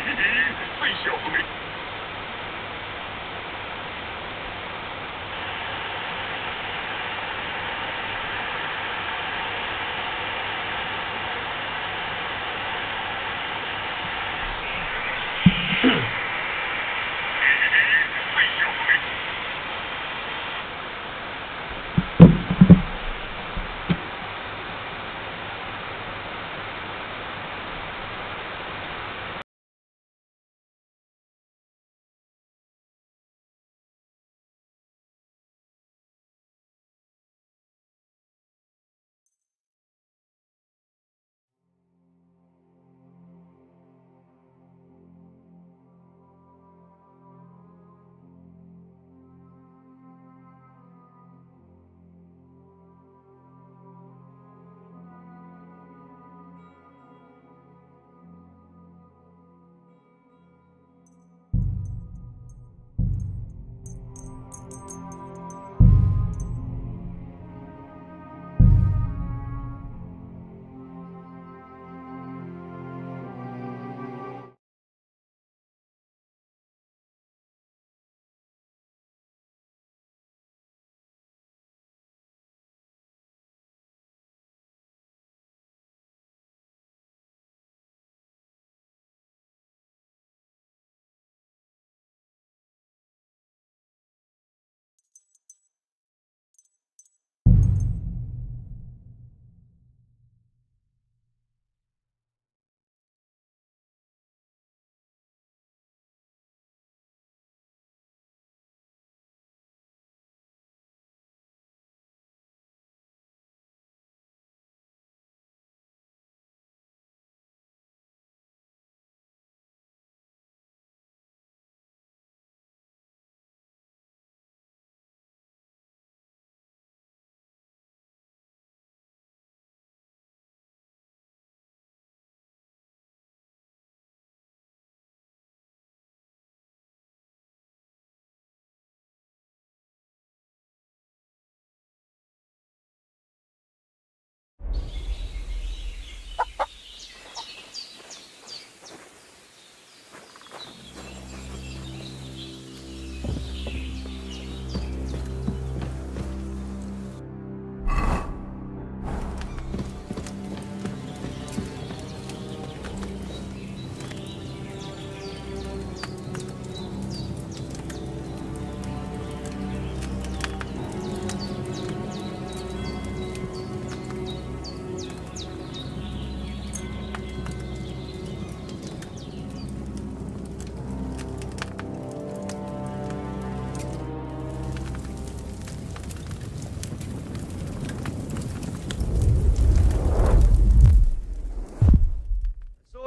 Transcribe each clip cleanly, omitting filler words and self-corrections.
最小的。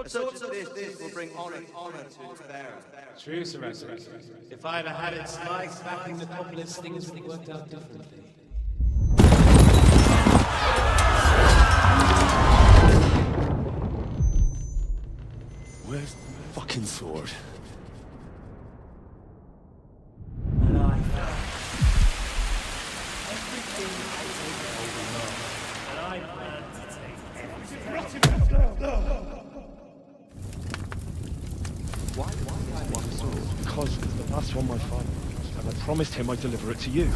Such as this will bring honor to its bearer. True, Surrender. If I ever had its like back in the populace, things would have worked out differently. Where's the fucking sword? And I found everything I take over love, and I plan to take everything. Why I want a sword? Because it's the last one my father used, and I promised him I'd deliver it to you.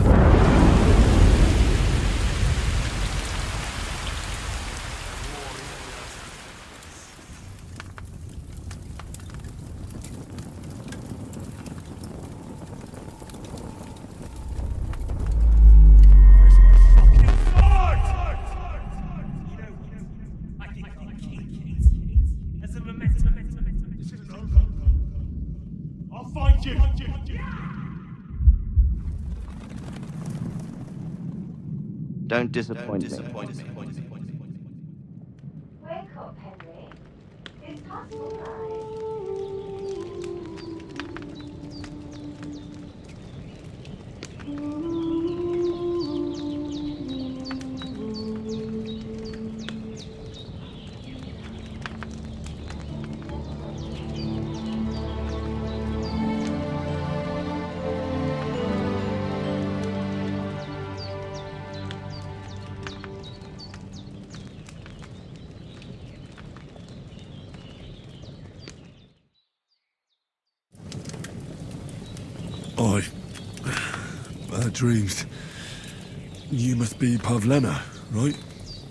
Don't disappoint me. Wake up, Henry. It's past midnight. I... Bad dreams. You must be Pavlena, right?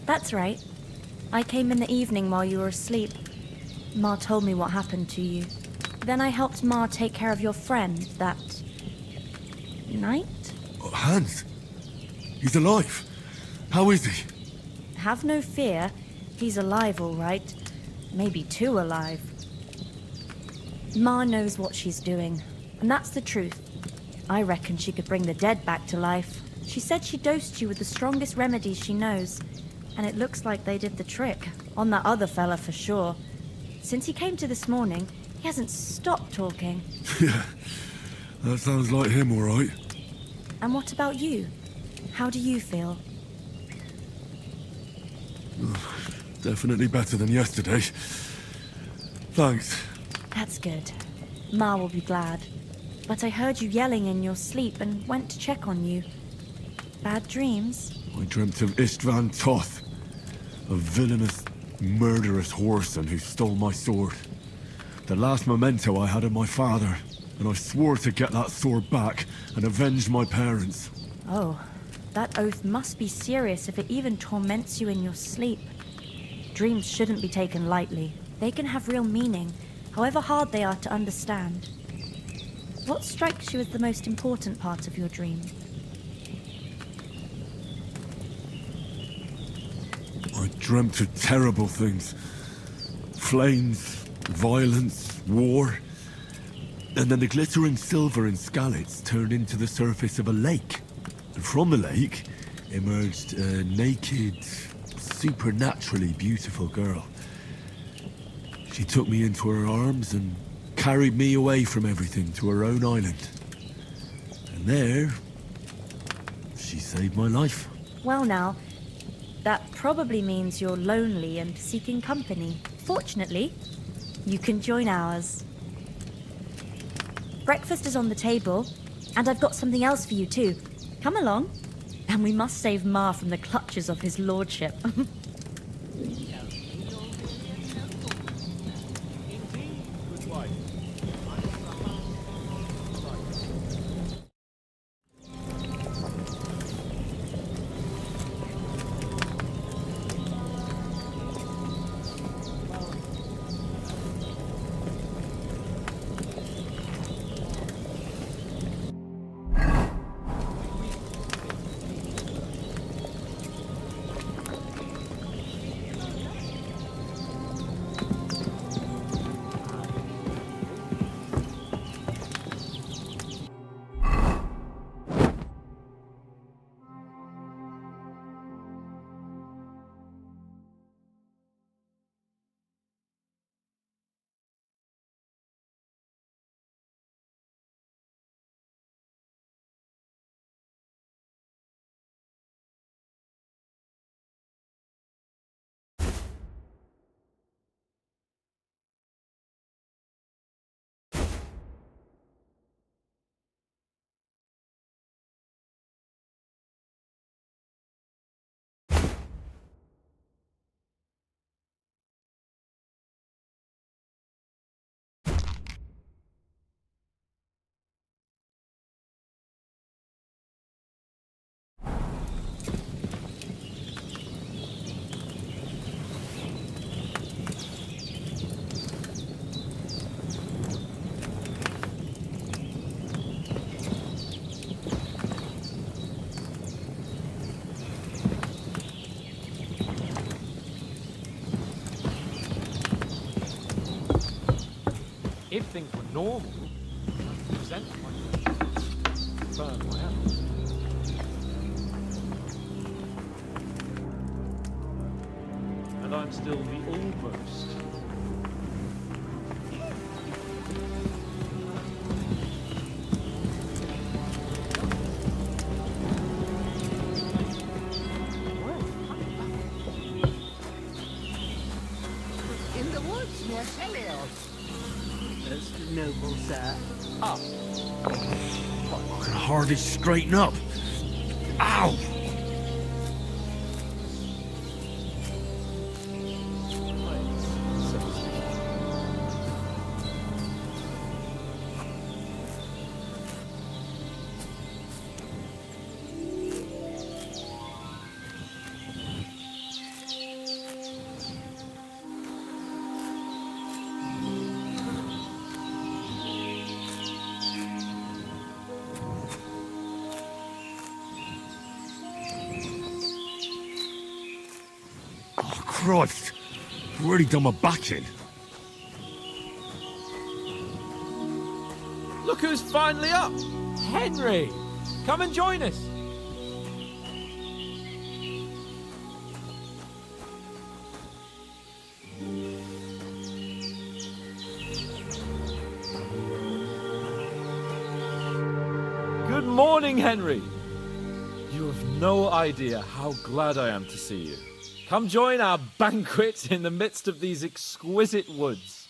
That's right. I came in the evening while you were asleep. Ma told me what happened to you. Then I helped Ma take care of your friend that... night? Oh, Hans? He's alive. How is he? Have no fear. He's alive, all right. Maybe too alive. Ma knows what she's doing, and that's the truth. I reckon she could bring the dead back to life. She said she dosed you with the strongest remedies she knows, and it looks like they did the trick. On that other fella for sure. Since he came to this morning, he hasn't stopped talking. Yeah, that sounds like him, all right. And what about you? How do you feel? Definitely better than yesterday. Thanks. That's good. Ma will be glad. But I heard you yelling in your sleep and went to check on you. Bad dreams? I dreamt of Istvan Toth, a villainous, murderous whoreson who stole my sword. The last memento I had of my father, and I swore to get that sword back and avenge my parents. Oh, that oath must be serious if it even torments you in your sleep. Dreams shouldn't be taken lightly. They can have real meaning, however hard they are to understand. What strikes you as the most important part of your dream? I dreamt of terrible things. Flames, violence, war. And then the glittering silver and scallops turned into the surface of a lake. And from the lake emerged a naked, supernaturally beautiful girl. She took me into her arms and carried me away from everything to her own island. And there, she saved my life. Well now, that probably means you're lonely and seeking company. Fortunately, you can join ours. Breakfast is on the table, and I've got something else for you too. Come along, and we must save Ma from the clutches of his lordship. If things were normal, I'd present myself. Burn my hand. And I'm still the almost. In the woods near Chelios. Most noble, sir. I can hardly straighten up. Ow! Christ! I've already done my back in. Look who's finally up! Henry! Come and join us! Good morning, Henry! You have no idea how glad I am to see you. Come join our banquet in the midst of these exquisite woods.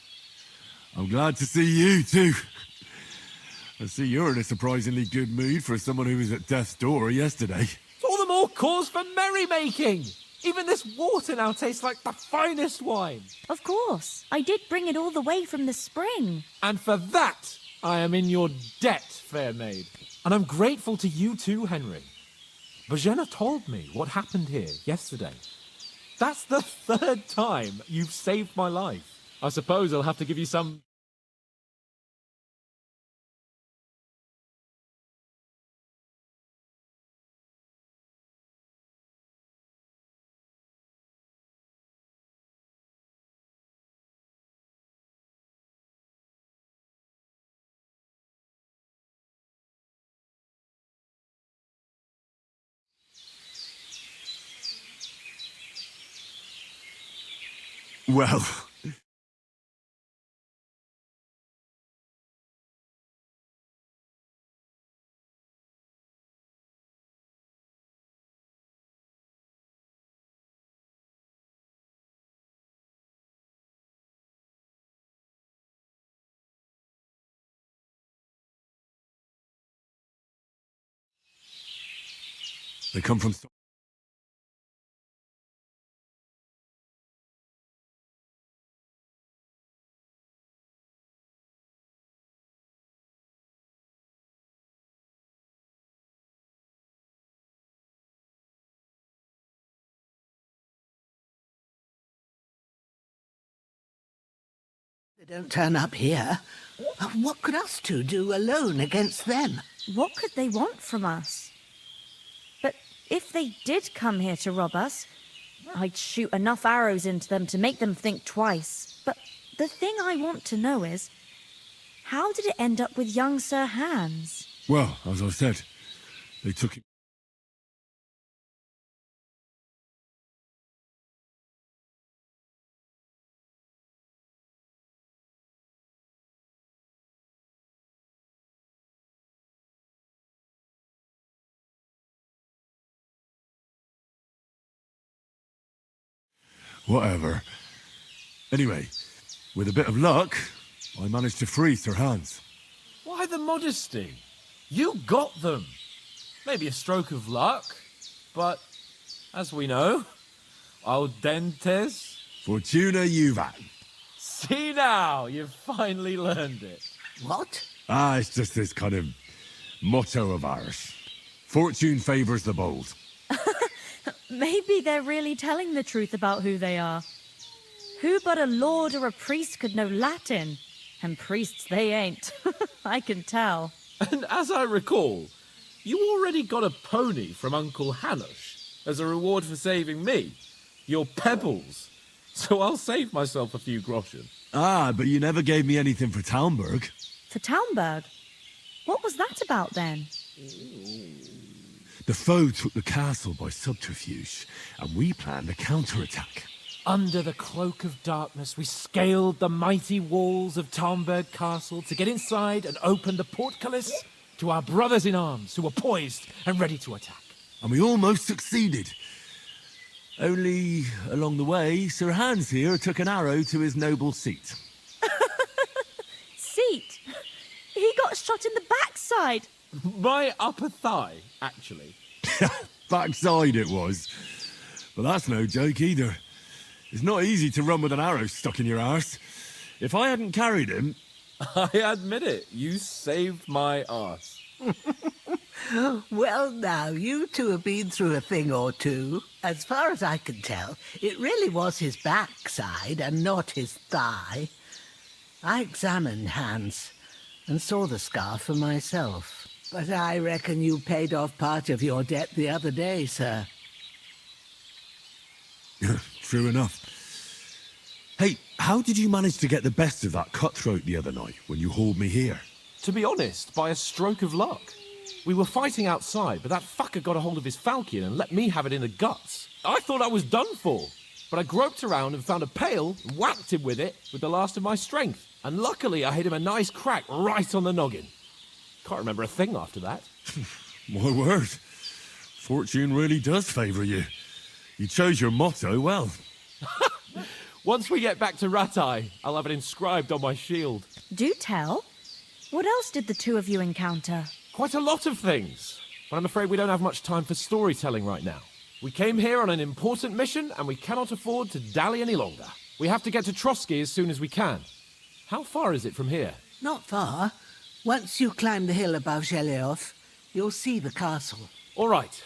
I'm glad to see you too. I see you're in a surprisingly good mood for someone who was at death's door yesterday. All the more cause for merrymaking! Even this water now tastes like the finest wine. Of course. I did bring it all the way from the spring. And for that, I am in your debt, fair maid. And I'm grateful to you too, Henry. Bojena told me what happened here yesterday. That's the 3rd time you've saved my life. I suppose I'll have to give you some... Well, they come from... They don't turn up here. What could us two do alone against them? What could they want from us? But if they did come here to rob us, I'd shoot enough arrows into them to make them think twice. But the thing I want to know is, how did it end up with young Sir Hans? Well, as I said, they took him... Whatever. Anyway, with a bit of luck, I managed to free Sir Hans. Why the modesty? You got them. Maybe a stroke of luck, but as we know, audentes. Fortuna juvat. See now, you've finally learned it. What? It's just this kind of motto of ours. Fortune favours the bold. Maybe they're really telling the truth about who they are. Who but a lord or a priest could know Latin? And priests they ain't. I can tell. And as I recall, you already got a pony from Uncle Hanush as a reward for saving me. Your pebbles. So I'll save myself a few groschen. But you never gave me anything for Talmberg. For Talmberg? What was that about then? The foe took the castle by subterfuge, and we planned a counterattack. Under the cloak of darkness, we scaled the mighty walls of Talmberg Castle to get inside and open the portcullis to our brothers in arms who were poised and ready to attack. And we almost succeeded. Only, along the way, Sir Hans here took an arrow to his noble seat. Seat? He got shot in the backside. My upper thigh, actually. Backside it was. But that's no joke either. It's not easy to run with an arrow stuck in your arse. If I hadn't carried him... I admit it, you saved my arse. Well, now, you two have been through a thing or two. As far as I can tell, it really was his backside and not his thigh. I examined Hans and saw the scar for myself. But I reckon you paid off part of your debt the other day, sir. true enough. Hey, how did you manage to get the best of that cutthroat the other night when you hauled me here? To be honest, by a stroke of luck. We were fighting outside, but that fucker got a hold of his falchion and let me have it in the guts. I thought I was done for, but I groped around and found a pail and whacked him with it with the last of my strength. And luckily I hit him a nice crack right on the noggin. Can't remember a thing after that. My word. Fortune really does favour you. You chose your motto well. Once we get back to Ratai, I'll have it inscribed on my shield. Do tell. What else did the two of you encounter? Quite a lot of things, but I'm afraid we don't have much time for storytelling right now. We came here on an important mission, and we cannot afford to dally any longer. We have to get to Trotsky as soon as we can. How far is it from here? Not far. Once you climb the hill above Zhelioth, you'll see the castle. All right.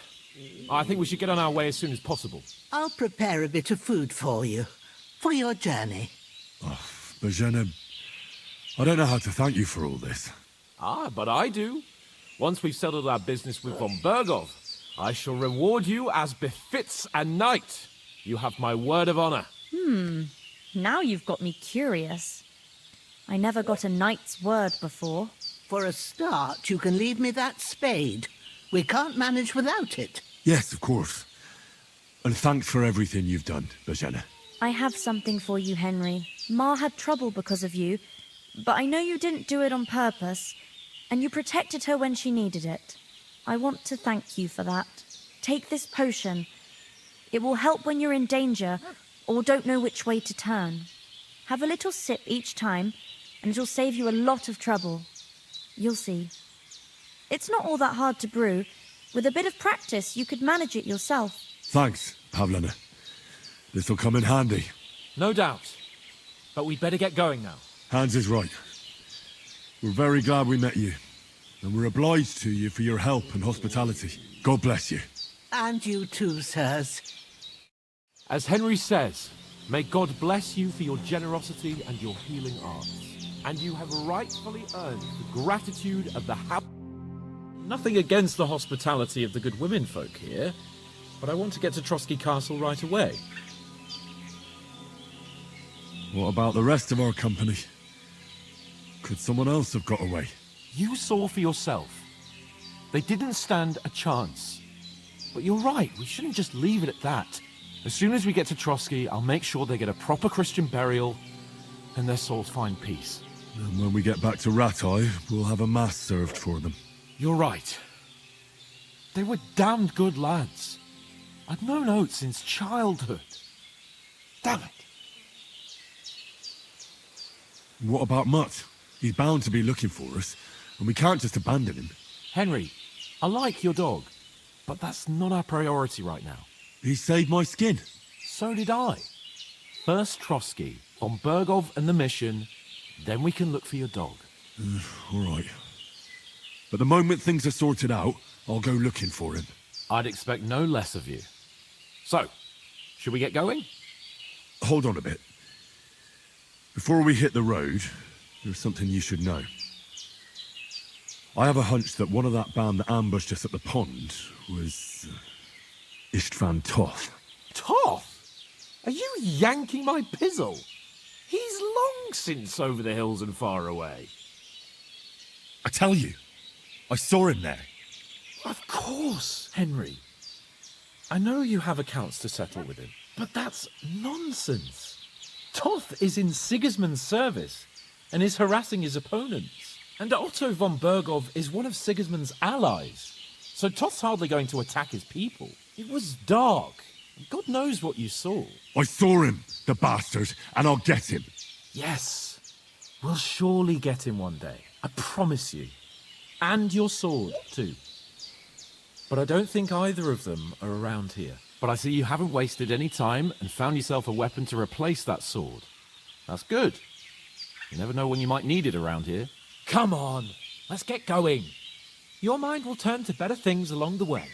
I think we should get on our way as soon as possible. I'll prepare a bit of food for you, for your journey. Bozhena, I don't know how to thank you for all this. Ah, but I do. Once we've settled our business with von Bergov, I shall reward you as befits a knight. You have my word of honor. Now you've got me curious. I never got a knight's word before. For a start, you can leave me that spade. We can't manage without it. Yes, of course. And thanks for everything you've done, Bozhena. I have something for you, Henry. Ma had trouble because of you, but I know you didn't do it on purpose, and you protected her when she needed it. I want to thank you for that. Take this potion. It will help when you're in danger or don't know which way to turn. Have a little sip each time, and it'll save you a lot of trouble. You'll see. It's not all that hard to brew. With a bit of practice, you could manage it yourself. Thanks, Pavlena. This'll come in handy. No doubt. But we'd better get going now. Hans is right. We're very glad we met you. And we're obliged to you for your help and hospitality. God bless you. And you too, sirs. As Henry says, may God bless you for your generosity and your healing arts. And you have rightfully earned the gratitude of the Nothing against the hospitality of the good women folk here, but I want to get to Trotsky Castle right away. What about the rest of our company? Could someone else have got away? You saw for yourself. They didn't stand a chance. But you're right, we shouldn't just leave it at that. As soon as we get to Trotsky, I'll make sure they get a proper Christian burial and their souls find peace. And when we get back to Ratai, we'll have a mass served for them. You're right. They were damned good lads. I'd known Oates since childhood. Damn it. What about Mutt? He's bound to be looking for us, and we can't just abandon him. Henry, I like your dog, but that's not our priority right now. He saved my skin. So did I. First Trotsky, von Bergov and the mission, then we can look for your dog. All right. But the moment things are sorted out, I'll go looking for him. I'd expect no less of you. So, should we get going? Hold on a bit. Before we hit the road, there's something you should know. I have a hunch that one of that band that ambushed us at the pond was Istvan Toth. Toth? Are you yanking my pizzle? He's long since over the hills and far away. I tell you, I saw him there. Of course, Henry. I know you have accounts to settle with him, but that's nonsense. Toth is in Sigismund's service and is harassing his opponents. And Otto von Bergov is one of Sigismund's allies. So Toth's hardly going to attack his people. It was dark. God knows what you saw. I saw him, the bastard, and I'll get him. Yes. We'll surely get him one day. I promise you. And your sword, too. But I don't think either of them are around here. But I see you haven't wasted any time and found yourself a weapon to replace that sword. That's good. You never know when you might need it around here. Come on, let's get going. Your mind will turn to better things along the way.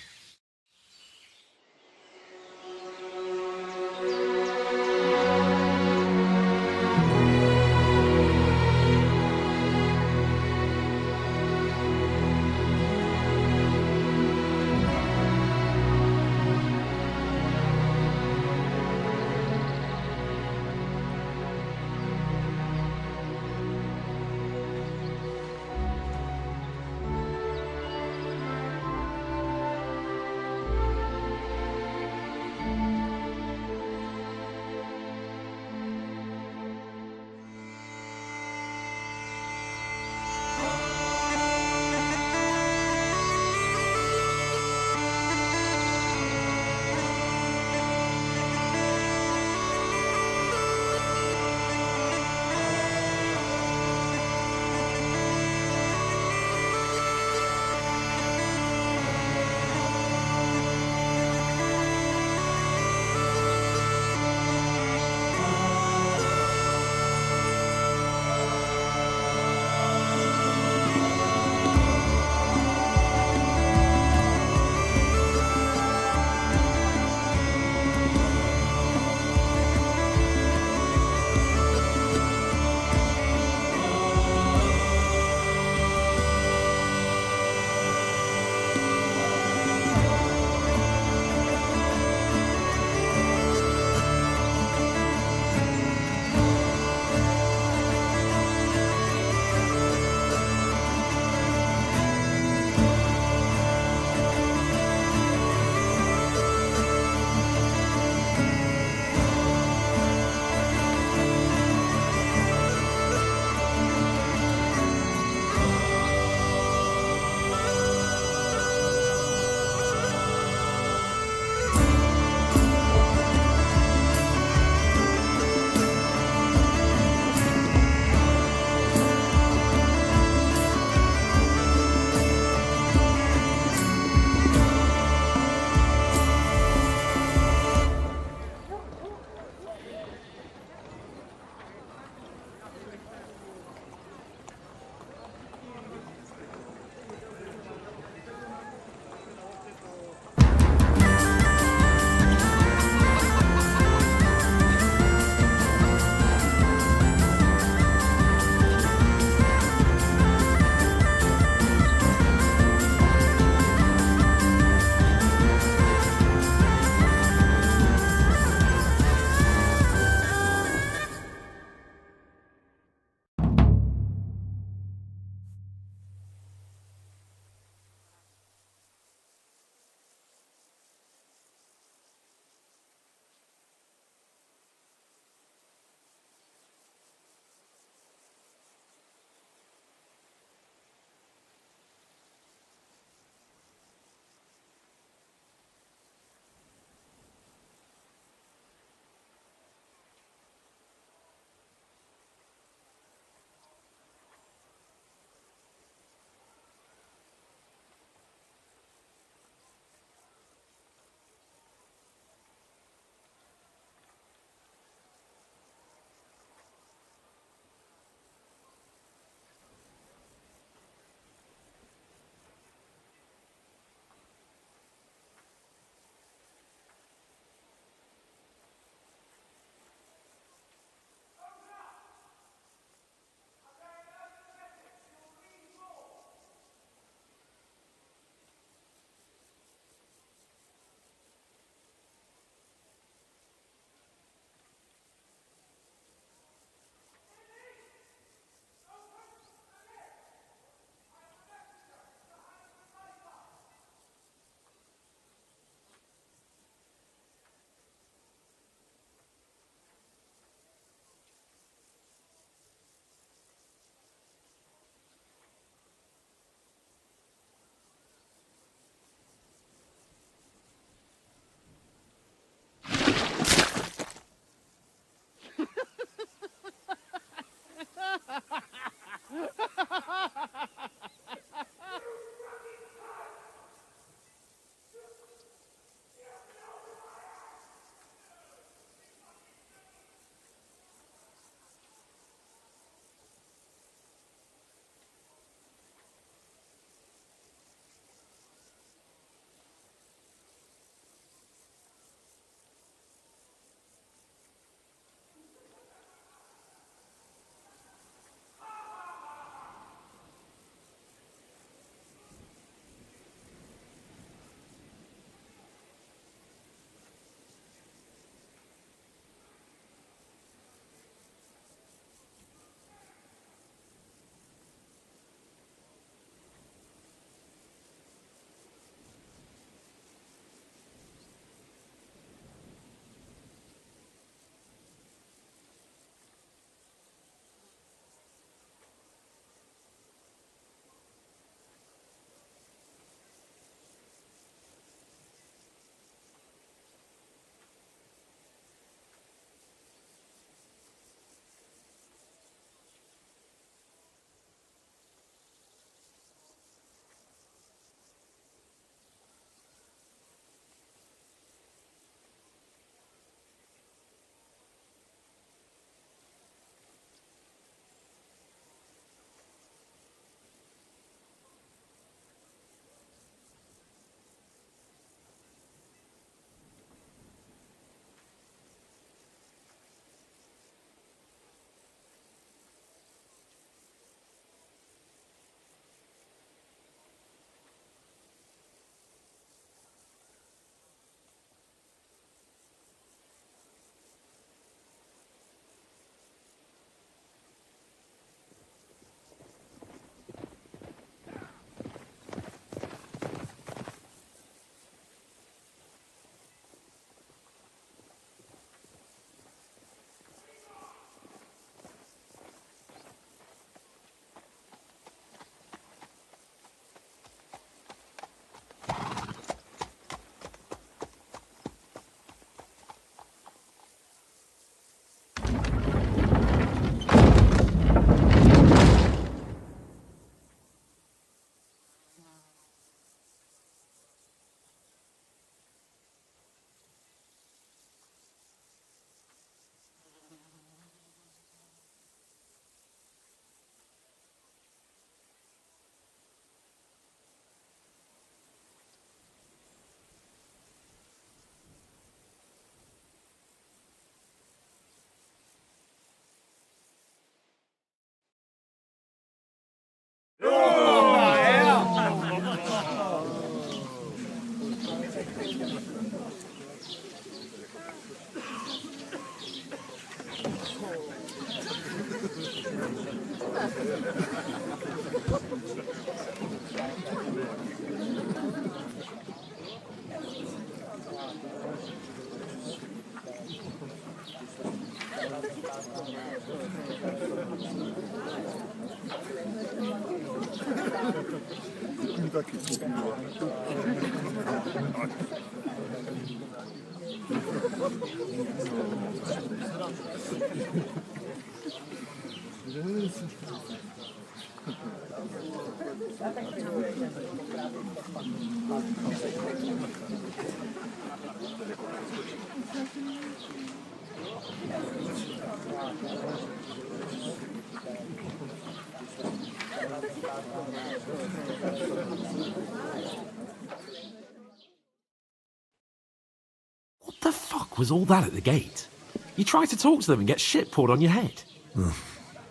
What the fuck was all that at the gate? You try to talk to them and get shit poured on your head.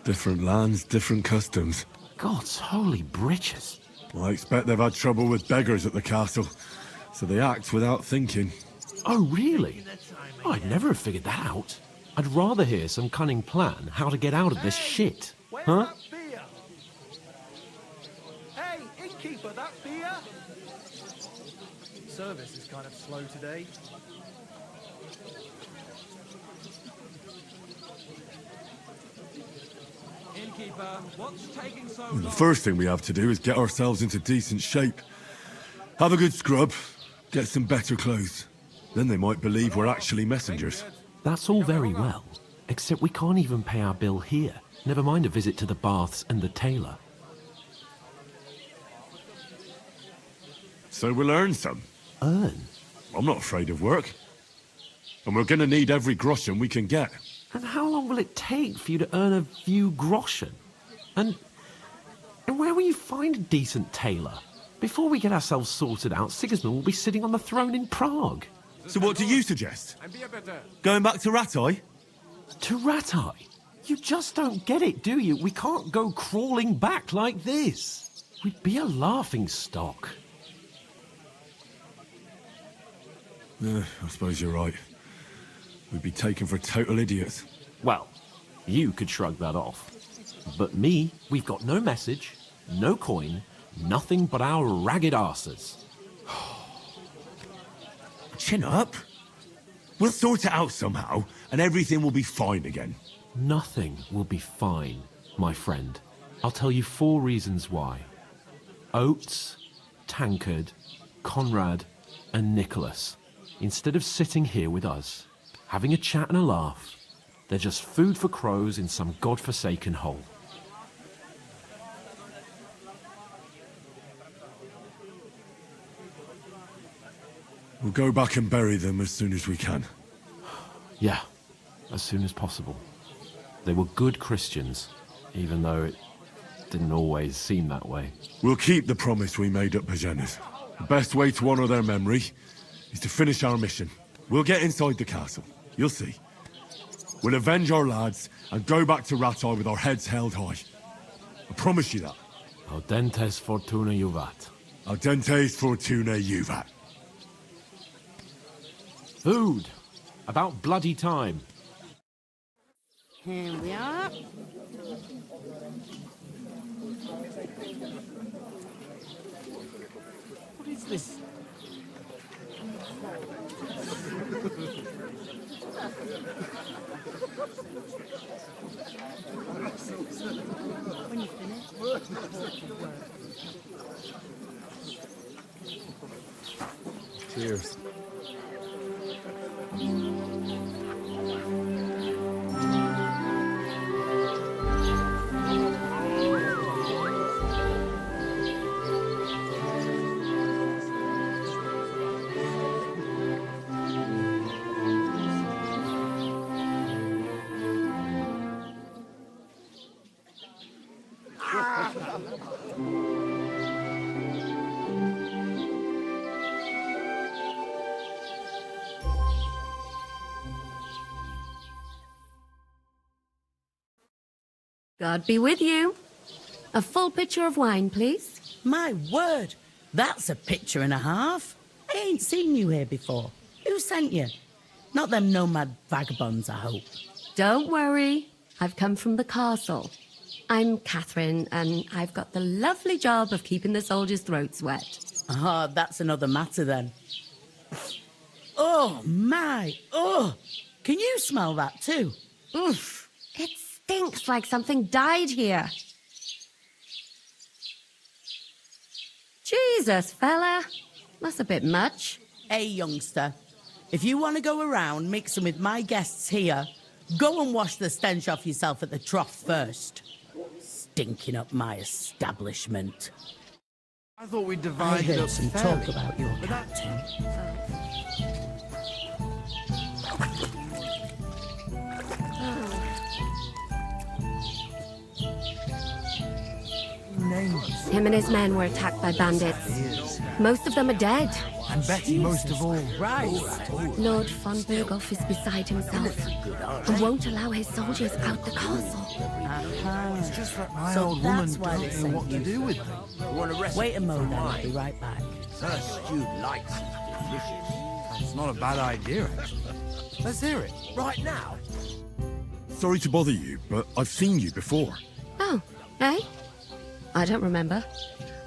Different lands, different customs. God's holy britches. I expect they've had trouble with beggars at the castle, so they act without thinking. Oh, really? Oh, I'd never have figured that out. I'd rather hear some cunning plan how to get out of this shit. Where's Huh? that beer? Hey, innkeeper, that beer? Service is kind of slow today. Innkeeper, what's taking so The long? first thing we have to do is get ourselves into decent shape. Have a good scrub, get some better clothes. Then they might believe we're actually messengers. That's all very well, except we can't even pay our bill here. Never mind a visit to the baths and the tailor. So we'll earn some. Earn? I'm not afraid of work. And we're gonna need every groschen we can get. And how long will it take for you to earn a few groschen? And where will you find a decent tailor? Before we get ourselves sorted out, Sigismund will be sitting on the throne in Prague. So what do you suggest? Going back to Ratai? To Ratai? You just don't get it, do you? We can't go crawling back like this. We'd be a laughing stock. I suppose you're right. We'd be taken for total idiots. Well, you could shrug that off. But me, we've got no message, no coin, nothing but our ragged arses. Chin up. We'll sort it out somehow, and everything will be fine again. Nothing will be fine, my friend. I'll tell you 4 reasons why. Oates, Tankard, Conrad, and Nicholas. Instead of sitting here with us, having a chat and a laugh, they're just food for crows in some godforsaken hole. We'll go back and bury them as soon as we can. Yeah, as soon as possible. They were good Christians, even though it didn't always seem that way. We'll keep the promise we made at Bajena's. The best way to honor their memory is to finish our mission. We'll get inside the castle. You'll see. We'll avenge our lads and go back to Ratai with our heads held high. I promise you that. Audentes fortuna juvat. Audentes fortuna juvat. Food! About bloody time. Here we are. What is this? When you finish. Cheers. God be with you. A full pitcher of wine, please. My word, that's a picture and a half. I ain't seen you here before. Who sent you? Not them nomad vagabonds, I hope. Don't worry. I've come from the castle. I'm Catherine, and I've got the lovely job of keeping the soldiers' throats wet. Ah, that's another matter then. Oh, my. Oh, can you smell that too? Oof. It stinks like something died here. Jesus, fella. That's a bit much. Hey, youngster. If you want to go around mixing with my guests here, go and wash the stench off yourself at the trough first. Stinking up my establishment. I thought we I divided heard up some fairly. talk about your captain. Him and his men were attacked by bandits. Most of them are dead. And Betty most of all. Right. Lord von Berghoff is beside himself and won't allow his soldiers out the castle. It's just that my So old woman that's why they don't know what to sent you. do with them. Wait a moment, I'll be right back. Her stewed lights is delicious. It's not a bad idea, actually. Let's hear it. Right now. Sorry to bother you, but I've seen you before. Oh, eh? I don't remember.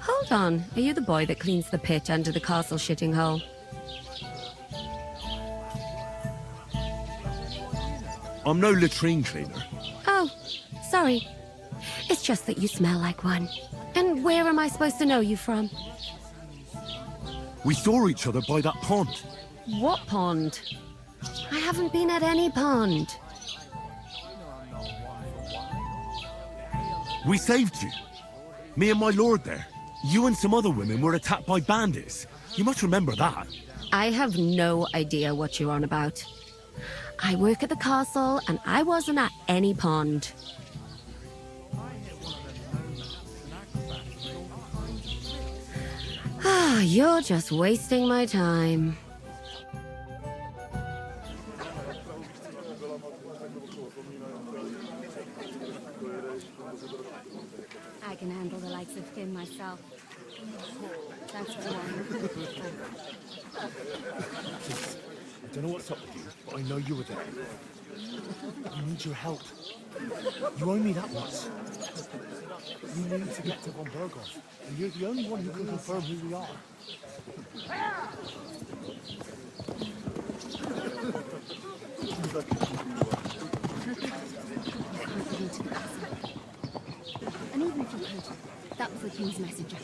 Hold on, are you the boy that cleans the pit under the castle shitting hole? I'm no latrine cleaner. Oh, sorry. It's just that you smell like one. And where am I supposed to know you from? We saw each other by that pond. What pond? I haven't been at any pond. We saved you. Me and my lord there. You and some other women were attacked by bandits. You must remember that. I have no idea what you're on about. I work at the castle and I wasn't at any pond. Ah, you're just wasting my time. I can handle the likes of him myself. That's one. I don't know what's up with you, but I know you were there. I need your help. You owe me that much. You need to get to Von Berghoff, and you're the only one who can confirm who we are. And even if you could, that was the king's messenger.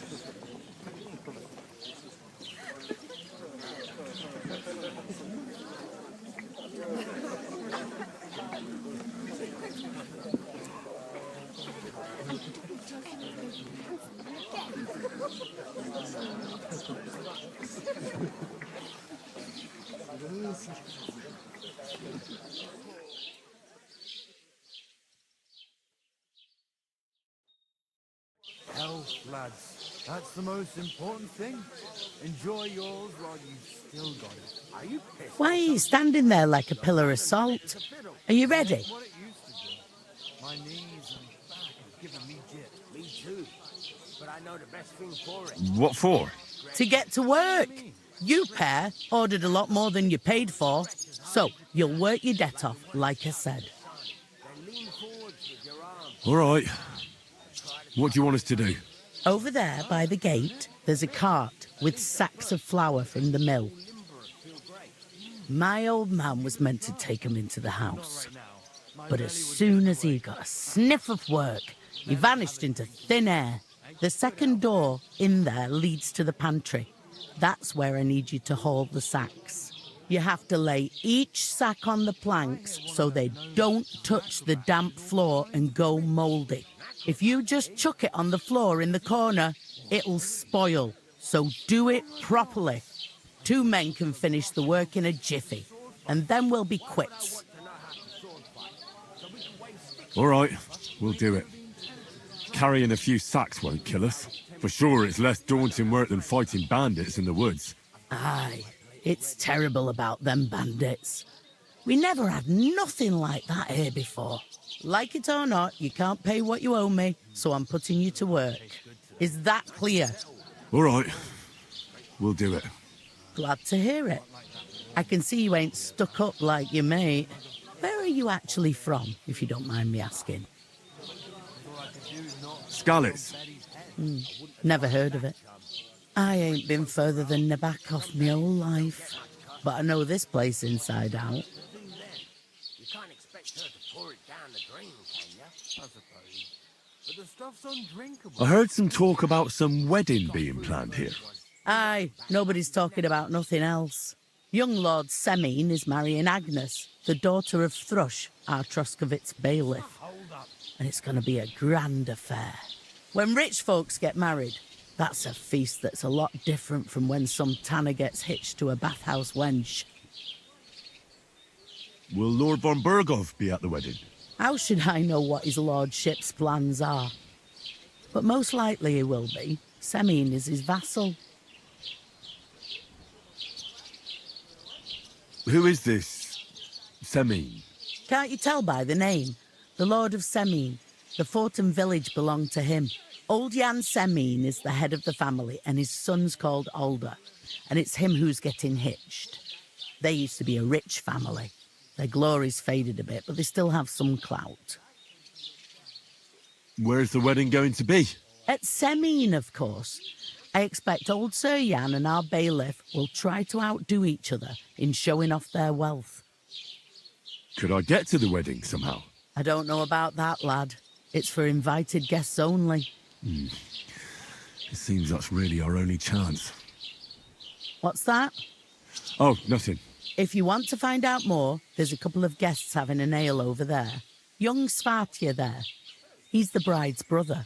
Health, lads. That's the most important thing. Enjoy yours while you've still got it. Are you pissed? Why are you standing there like a pillar of salt? Are you ready? What it used to do. My knees and back have given me jip. Me too. But I know the best thing for it. What for? To get to work. You pair ordered a lot more than you paid for, so you'll work your debt off, like I said. Then lean forwards with your arms. All right. What do you want us to do? Over there by the gate, there's a cart with sacks of flour from the mill. My old man was meant to take 'em into the house. But as soon as he got a sniff of work, he vanished into thin air. The second door in there leads to the pantry. That's where I need you to haul the sacks. You have to lay each sack on the planks so they don't touch the damp floor and go mouldy. If you just chuck it on the floor in the corner, it'll spoil. So do it properly. 2 men can finish the work in a jiffy, and then we'll be quits. All right, we'll do it. Carrying a few sacks won't kill us. For sure, it's less daunting work than fighting bandits in the woods. Aye, it's terrible about them bandits. We never had nothing like that here before. Like it or not, you can't pay what you owe me, so I'm putting you to work. Is that clear? All right, we'll do it. Glad to hear it. I can see you ain't stuck up like your mate. Where are you actually from, if you don't mind me asking? Scallies. Never heard of it. I ain't been further than Nabakov my whole life, but I know this place inside out. You can't expect her to pour it down the drain, can you? I suppose. But the stuff's undrinkable. I heard some talk about some wedding being planned here. Aye, nobody's talking about nothing else. Young Lord Semine is marrying Agnes, the daughter of Thrush, our Troskovitz bailiff. And it's going to be a grand affair. When rich folks get married, that's a feast that's a lot different from when some tanner gets hitched to a bathhouse wench. Will Lord von Berghoff be at the wedding? How should I know what his lordship's plans are? But most likely he will be. Semine is his vassal. Who is this Semine? Can't you tell by the name? The Lord of Semine. The fort and village belong to him. Old Jan Semine is the head of the family, and his son's called Alder. And it's him who's getting hitched. They used to be a rich family. Their glory's faded a bit, but they still have some clout. Where's the wedding going to be? At Semine, of course. I expect old Sir Jan and our bailiff will try to outdo each other in showing off their wealth. Could I get to the wedding somehow? I don't know about that, lad. It's for invited guests only. It seems that's really our only chance. What's that? Oh, nothing. If you want to find out more, there's a couple of guests having an ale over there. Young Svartje there. He's the bride's brother.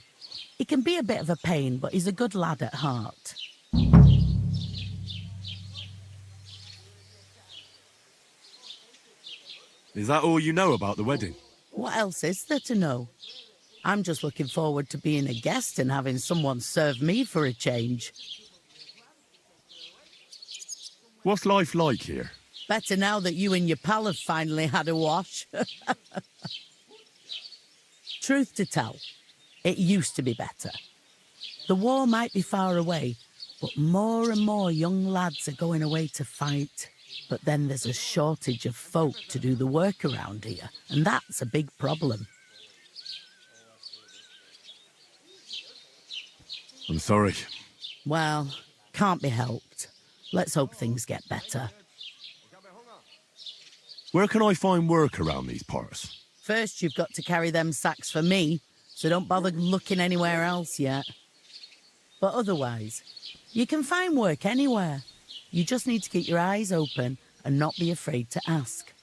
He can be a bit of a pain, but he's a good lad at heart. Is that all you know about the wedding? What else is there to know? I'm just looking forward to being a guest and having someone serve me for a change. What's life like here? Better now that you and your pal have finally had a wash. Truth to tell, it used to be better. The war might be far away, but more and more young lads are going away to fight. But then there's a shortage of folk to do the work around here, and that's a big problem. I'm sorry. Well, can't be helped. Let's hope things get better. Where can I find work around these parts? First, you've got to carry them sacks for me, so don't bother looking anywhere else yet. But otherwise, you can find work anywhere. You just need to keep your eyes open and not be afraid to ask.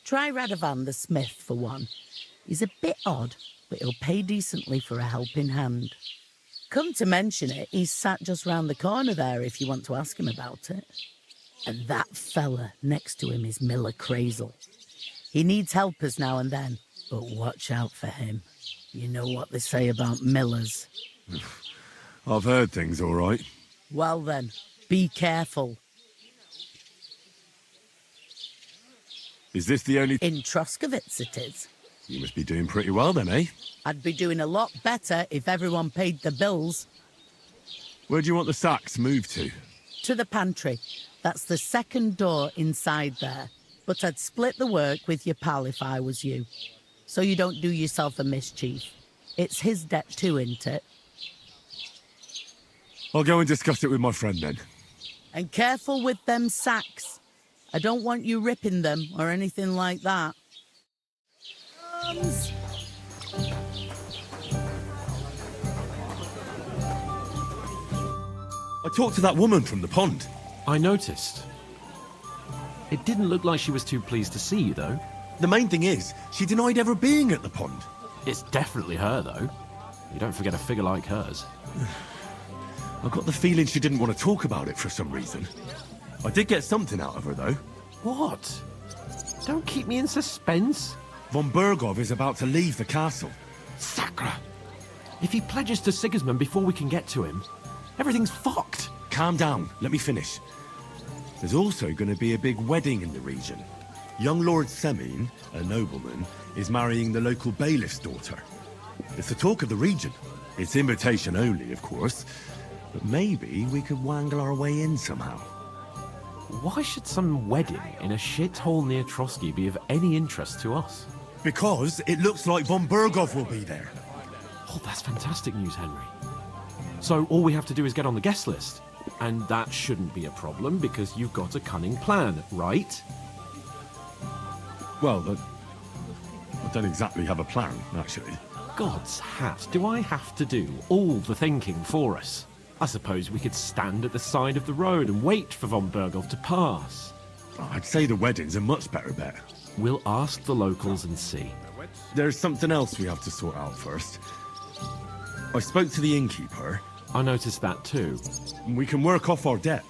Try Radovan the smith for one. He's a bit odd, but he'll pay decently for a helping hand. Come to mention it, he's sat just round the corner there if you want to ask him about it. And that fella next to him is Miller Crazel. He needs helpers now and then, but watch out for him. You know what they say about Millers. I've heard things, all right. Well then, be careful. Is this the only... In Troskovitz it is. You must be doing pretty well then, eh? I'd be doing a lot better if everyone paid the bills. Where do you want the sacks moved to? To the pantry. That's the second door inside there. But I'd split the work with your pal if I was you. So you don't do yourself a mischief. It's his debt too, isn't it? I'll go and discuss it with my friend then. And careful with them sacks. I don't want you ripping them or anything like that. I talked to that woman from the pond. I noticed. It didn't look like she was too pleased to see you, though. The main thing is, she denied ever being at the pond. It's definitely her, though. You don't forget a figure like hers. I got the feeling she didn't want to talk about it for some reason. I did get something out of her, though. What? Don't keep me in suspense. Von Berghoff is about to leave the castle. Sacre! If he pledges to Sigismund before we can get to him, everything's fucked. Calm down. Let me finish. There's also going to be a big wedding in the region. Young Lord Semine, a nobleman, is marrying the local bailiff's daughter. It's the talk of the region. It's invitation only, of course. But maybe we could wangle our way in somehow. Why should some wedding in a shithole near Trotsky be of any interest to us? Because it looks like von Berghoff will be there. Oh, that's fantastic news, Henry. So all we have to do is get on the guest list. And that shouldn't be a problem because you've got a cunning plan, right? Well, I don't exactly have a plan, actually. God's hat, do I have to do all the thinking for us? I suppose we could stand at the side of the road and wait for von Berghoff to pass. I'd say the wedding's a much better bet. We'll ask the locals and see. There's something else we have to sort out first. I spoke to the innkeeper. I noticed that too. We can work off our debt.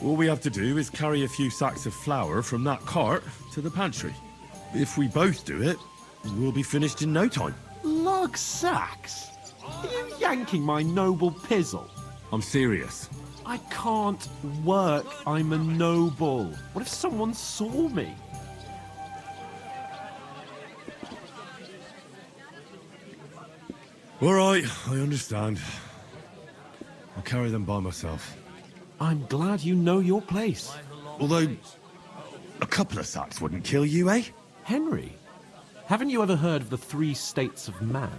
All we have to do is carry a few sacks of flour from that cart to the pantry. If we both do it, we'll be finished in no time. Lug sacks? Are you yanking my noble pizzle? I'm serious. I can't work. I'm a noble. What if someone saw me? All right, I understand. I'll carry them by myself. I'm glad you know your place. Although, a couple of sacks wouldn't kill you, eh? Henry, haven't you ever heard of the 3 states of man?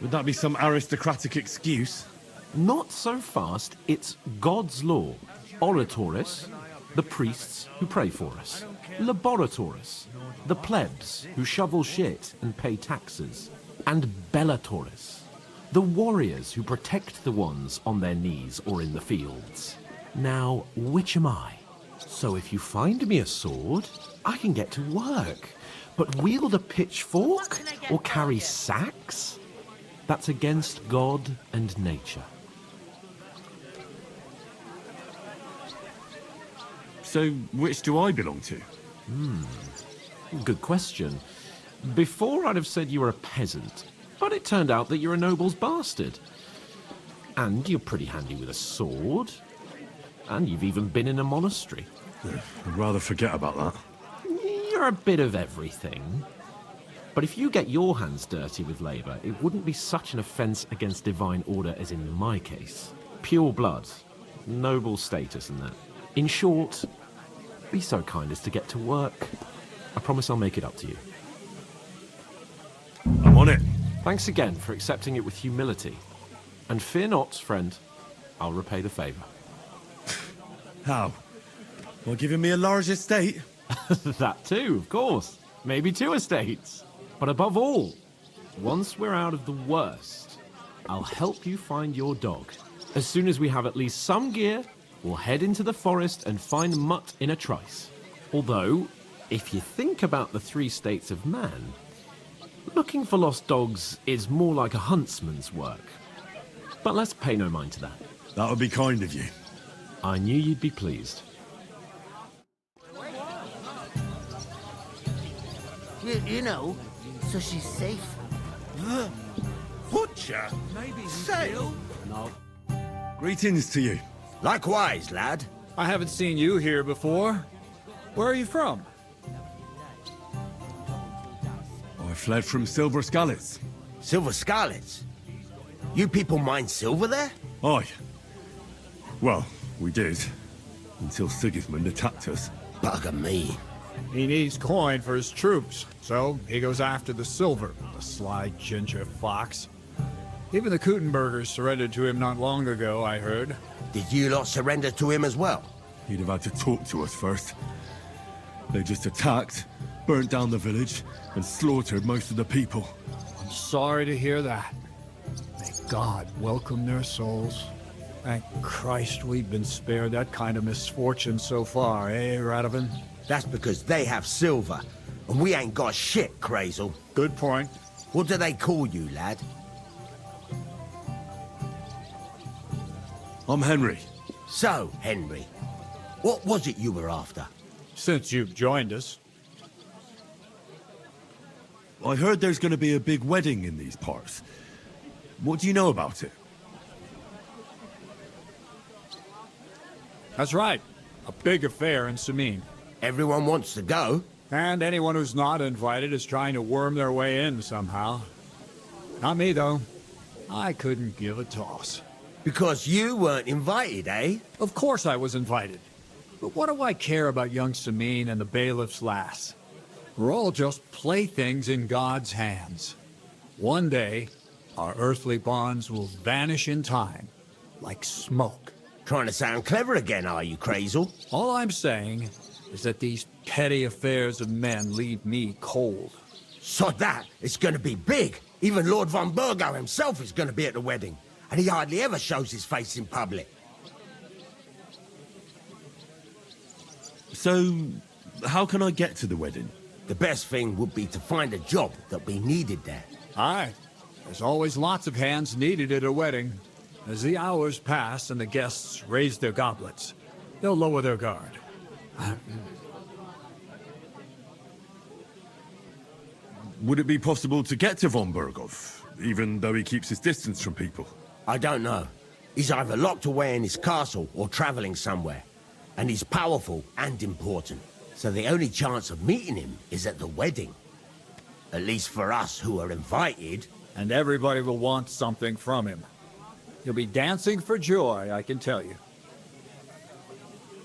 Would that be some aristocratic excuse? Not so fast. It's God's law. Oratoris, the priests who pray for us. Laboratoris, the plebs who shovel shit and pay taxes. And Bellatoris, the warriors who protect the ones on their knees or in the fields. Now, which am I? So if you find me a sword, I can get to work. But wield a pitchfork or carry sacks? That's against God and nature. So, which do I belong to? Good question. Before I'd have said you were a peasant, but it turned out that you're a noble's bastard. And you're pretty handy with a sword. And you've even been in a monastery. I'd rather forget about that. You're a bit of everything. But if you get your hands dirty with labour, it wouldn't be such an offence against divine order as in my case. Pure blood, noble status and that. In short, be so kind as to get to work. I promise I'll make it up to you. I'm on it. Thanks again for accepting it with humility. And fear not, friend, I'll repay the favour. How? Well, giving me a large estate? That too, of course. Maybe 2 estates. But above all, once we're out of the worst, I'll help you find your dog. As soon as we have at least some gear, we'll head into the forest and find Mutt in a trice. Although, if you think about the 3 states of man, looking for lost dogs is more like a huntsman's work. But let's pay no mind to that. That would be kind of you. I knew you'd be pleased. You know, so she's safe. Butcher? Maybe Say. No. Greetings to you. Likewise, lad. I haven't seen you here before. Where are you from? I fled from Silver Scalets. Silver Scarlets? You people mine silver there? Aye. Well, we did. Until Sigismund attacked us. Bugger me. He needs coin for his troops, so he goes after the silver, the sly ginger fox. Even the Kuttenbergers surrendered to him not long ago, I heard. Did you lot surrender to him as well? He'd have had to talk to us first. They just attacked, burnt down the village, and slaughtered most of the people. I'm sorry to hear that. May God welcome their souls. Thank Christ we've been spared that kind of misfortune so far, eh, Radovan? That's because they have silver, and we ain't got shit, Crazel. Good point. What do they call you, lad? I'm Henry. So, Henry, what was it you were after? Since you've joined us. I heard there's going to be a big wedding in these parts. What do you know about it? That's right. A big affair in Samin. Everyone wants to go. And anyone who's not invited is trying to worm their way in somehow. Not me, though. I couldn't give a toss. Because you weren't invited, eh? Of course I was invited. But what do I care about young Samin and the bailiff's lass? We're all just playthings in God's hands. One day, our earthly bonds will vanish in time, like smoke. Trying to sound clever again, are you, Crazel? All I'm saying is that these petty affairs of men leave me cold. So that, it's gonna be big. Even Lord von Burgo himself is gonna be at the wedding. and he hardly ever shows his face in public. So, how can I get to the wedding? The best thing would be to find a job that we needed there. Aye. There's always lots of hands needed at a wedding. As the hours pass and the guests raise their goblets, they'll lower their guard. Would it be possible to get to von Bergov, even though he keeps his distance from people? I don't know. He's either locked away in his castle or traveling somewhere. And he's powerful and important. So the only chance of meeting him is at the wedding. At least for us who are invited. And everybody will want something from him. He'll be dancing for joy, I can tell you.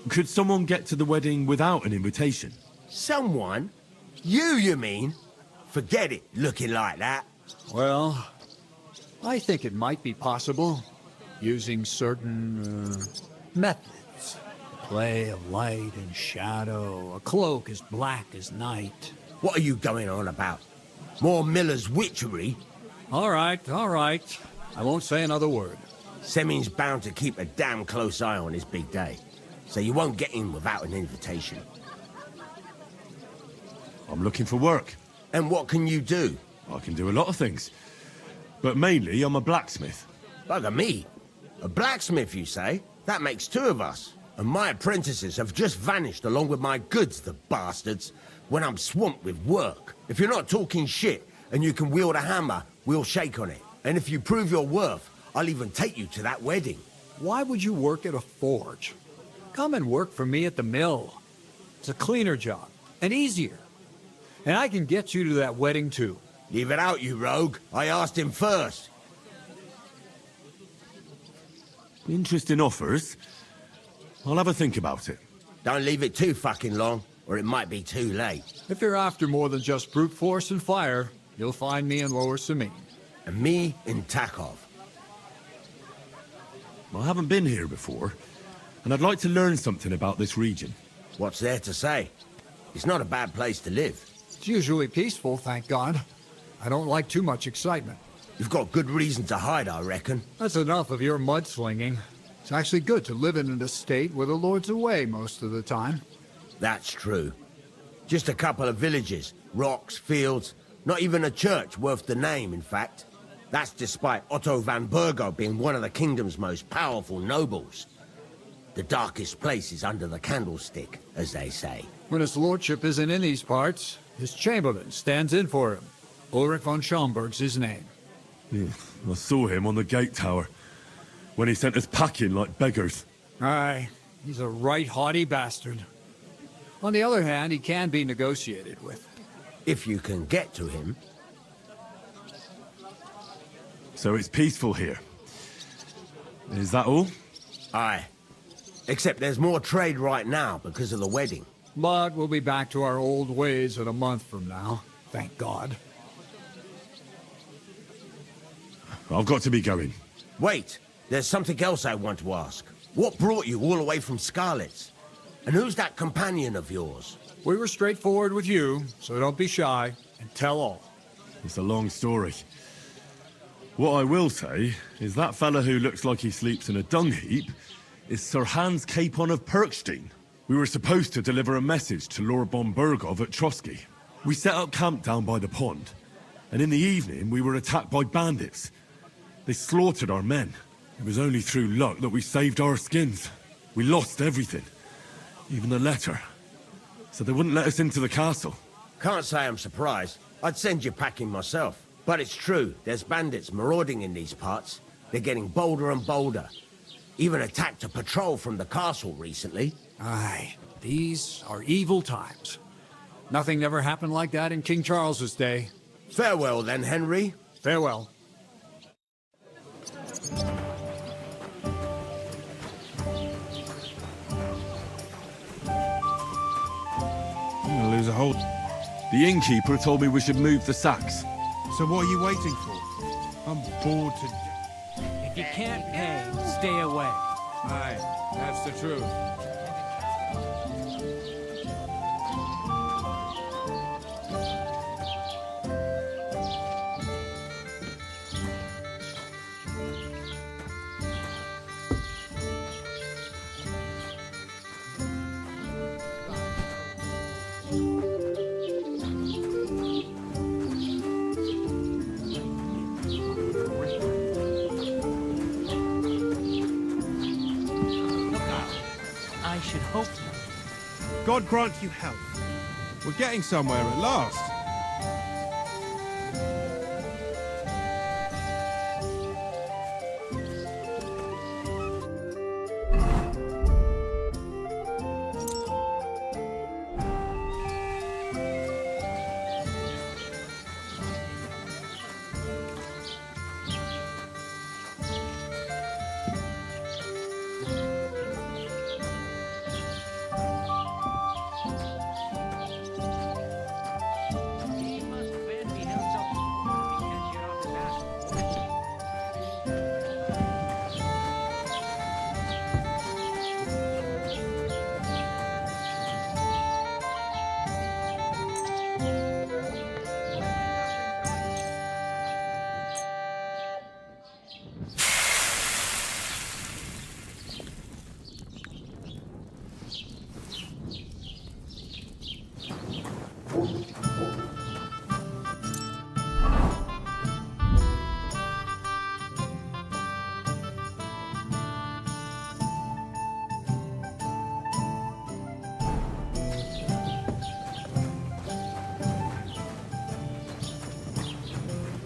Could someone get to the wedding without an invitation? Someone? You mean? Forget it, looking like that. Well, I think it might be possible, using certain methods. Play of light and shadow, a cloak as black as night. What are you going on about? More Miller's witchery? All right. I won't say another word. Semin's bound to keep a damn close eye on his big day, so you won't get in without an invitation. I'm looking for work. And what can you do? I can do a lot of things. But mainly, I'm a blacksmith. Bugger me. A blacksmith, you say? That makes two of us. And my apprentices have just vanished along with my goods, the bastards, when I'm swamped with work. If you're not talking shit and you can wield a hammer, we'll shake on it. And if you prove your worth, I'll even take you to that wedding. Why would you work at a forge? Come and work for me at the mill. It's a cleaner job, and easier. And I can get you to that wedding, too. Leave it out, you rogue. I asked him first. Interesting offers. I'll have a think about it. Don't leave it too fucking long, or it might be too late. If you're after more than just brute force and fire, you'll find me in Lower Samin. And me in Takov. I haven't been here before, and I'd like to learn something about this region. What's there to say? It's not a bad place to live. It's usually peaceful, thank God. I don't like too much excitement. You've got good reason to hide, I reckon. That's enough of your mudslinging. It's actually good to live in an estate where the Lord's away most of the time. That's true. Just a couple of villages, rocks, fields, not even a church worth the name, in fact. That's despite Otto van Burgo being one of the kingdom's most powerful nobles. The darkest place is under the candlestick, as they say. When his lordship isn't in these parts, his chamberlain stands in for him. Ulrich von Schomberg's his name. Yeah, I saw him on the gate tower, when he sent us packing like beggars. Aye, he's a right haughty bastard. On the other hand, he can be negotiated with. If you can get to him. So it's peaceful here. Is that all? Aye. Except there's more trade right now because of the wedding. But we'll be back to our old ways in a month from now. Thank God. I've got to be going. Wait, there's something else I want to ask. What brought you all the way from Scarlet's? And who's that companion of yours? We were straightforward with you, so don't be shy, and tell all. It's a long story. What I will say is that fella who looks like he sleeps in a dung heap is Sir Hans Capon of Perkstein. We were supposed to deliver a message to Lord von Bergov at Trotsky. We set up camp down by the pond, and in the evening we were attacked by bandits. They slaughtered our men. It was only through luck that we saved our skins. We lost everything, even the letter. So they wouldn't let us into the castle. Can't say I'm surprised. I'd send you packing myself. But it's true, there's bandits marauding in these parts. They're getting bolder and bolder. Even attacked a patrol from the castle recently. Aye, these are evil times. Nothing ever happened like that in King Charles's day. Farewell then, Henry. Farewell. I'm gonna lose a hold. The innkeeper told me we should move the sacks. So what are you waiting for? I'm bored to... If you can't pay, stay away. Aye, that's the truth. should hope not. God grant you health. We're getting somewhere at last.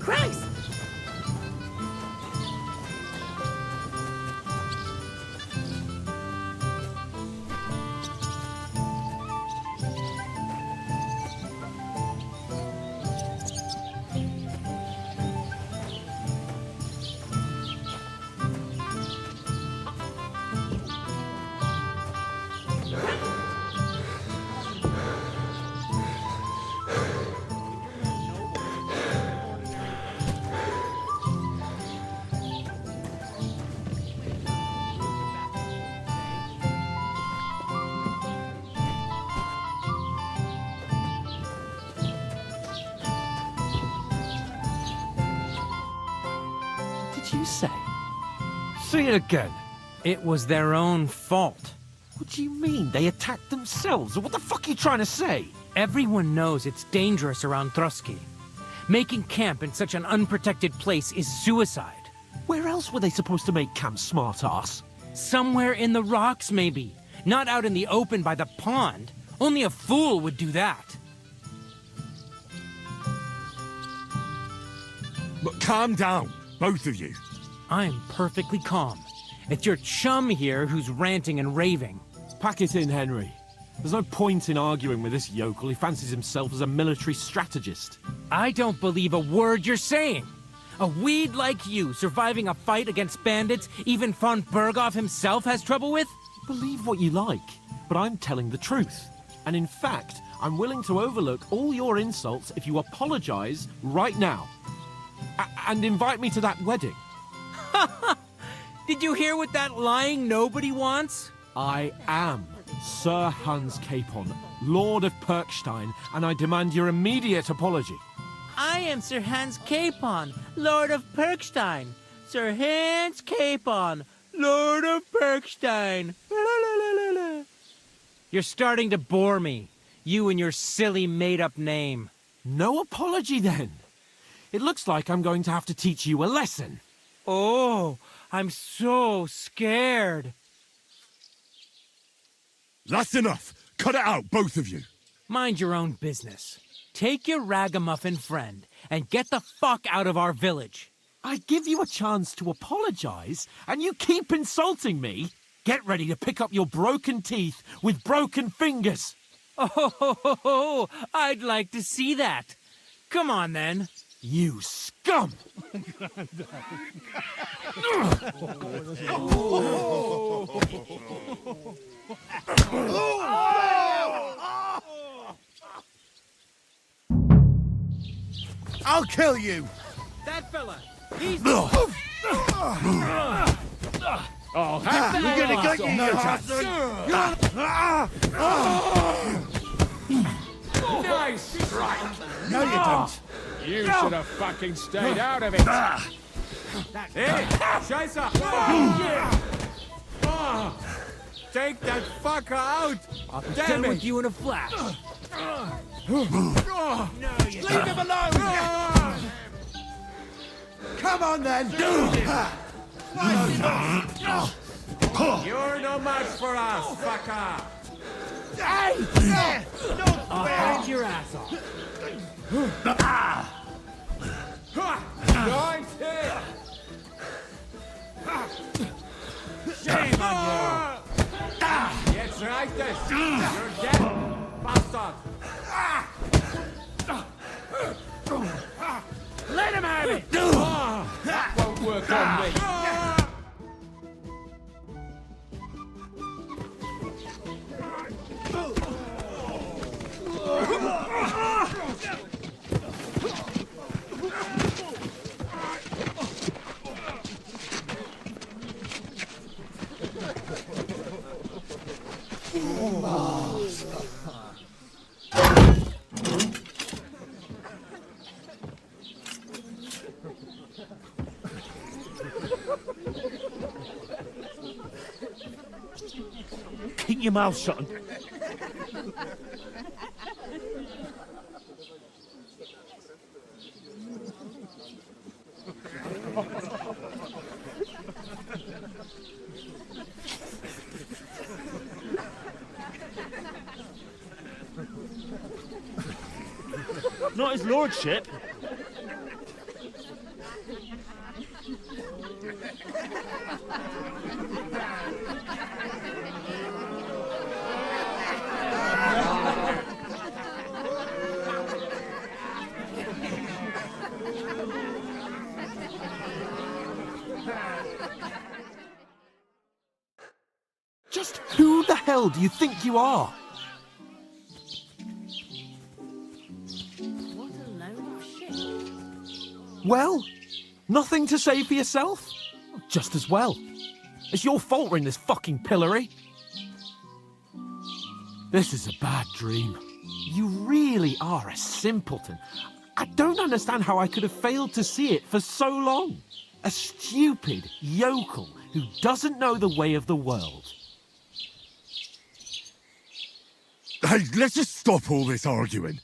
Christ! Did you say? Say it again. It was their own fault. What do you mean? They attacked themselves? What the fuck are you trying to say? Everyone knows it's dangerous around Trotsky. Making camp in such an unprotected place is suicide. Where else were they supposed to make camp, smart-ass? Somewhere in the rocks, maybe. Not out in the open by the pond. Only a fool would do that. But calm down, both of you. I'm perfectly calm. It's your chum here who's ranting and raving. Pack it in, Henry. There's no point in arguing with this yokel. He fancies himself as a military strategist. I don't believe a word you're saying. A weed like you surviving a fight against bandits even von Berghoff himself has trouble with? Believe what you like, but I'm telling the truth. And in fact, I'm willing to overlook all your insults if you apologize right now. And invite me to that wedding. Did you hear what that lying nobody wants? I am Sir Hans Capon, Lord of Perkstein, and I demand your immediate apology. I am Sir Hans Capon, Lord of Perkstein. Sir Hans Capon, Lord of Perkstein. You're starting to bore me. You and your silly made-up name. No apology, then. It looks like I'm going to have to teach you a lesson. Oh, I'm so scared. That's enough. Cut it out, both of you. Mind your own business. Take your ragamuffin friend and get the fuck out of our village. I give you a chance to apologize, and you keep insulting me. Get ready to pick up your broken teeth with broken fingers. Oh, I'd like to see that. Come on, then. You scum! I'll kill you! That fella! He's... Oh, We're gonna get you, you bastard! Nice strike! No, you don't. You should have fucking stayed out of it. Hey, Scheiße! Take that fucker out! I'll be Damn done it! with you in a flash. Leave him alone! Come on, then! You're no match for us, fucker! Hey! I'll fight your ass off. Nice hit! Shame on you! Get right this! You're dead, bastard! Let him have it! That won't work on me! Keep your mouth shut. Not his lordship. Just who the hell do you think you are? What a load of shit. Well, nothing to say for yourself? Just as well. It's your fault we're in this fucking pillory. This is a bad dream. You really are a simpleton. I don't understand how I could have failed to see it for so long. A stupid yokel who doesn't know the way of the world. Hey, let's just stop all this arguing.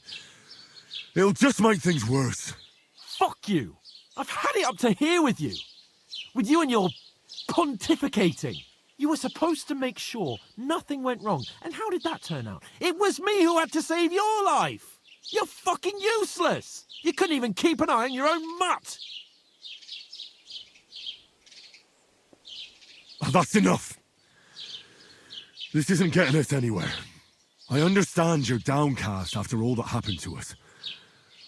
It'll just make things worse. Fuck you! I've had it up to here with you. With you and your pontificating. You were supposed to make sure nothing went wrong. And how did that turn out? It was me who had to save your life. You're fucking useless. You couldn't even keep an eye on your own mutt. Oh, that's enough. This isn't getting us anywhere. I understand you're downcast after all that happened to us.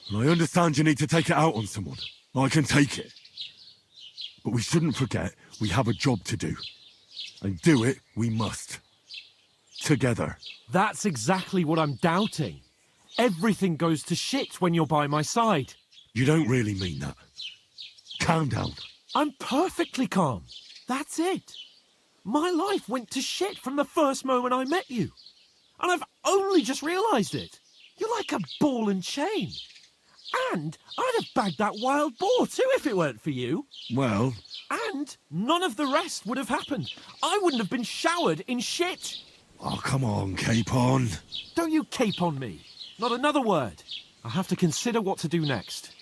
And I understand you need to take it out on someone. I can take it. But we shouldn't forget we have a job to do. And do it we must. Together. That's exactly what I'm doubting. Everything goes to shit when you're by my side. You don't really mean that. Calm down. I'm perfectly calm. That's it. My life went to shit from the first moment I met you. And I've only just realised it. You're like a ball and chain. And I'd have bagged that wild boar too if it weren't for you. Well... And none of the rest would have happened. I wouldn't have been showered in shit. Oh, come on, Capon. Don't you cape on me. Not another word. I'll have to consider what to do next.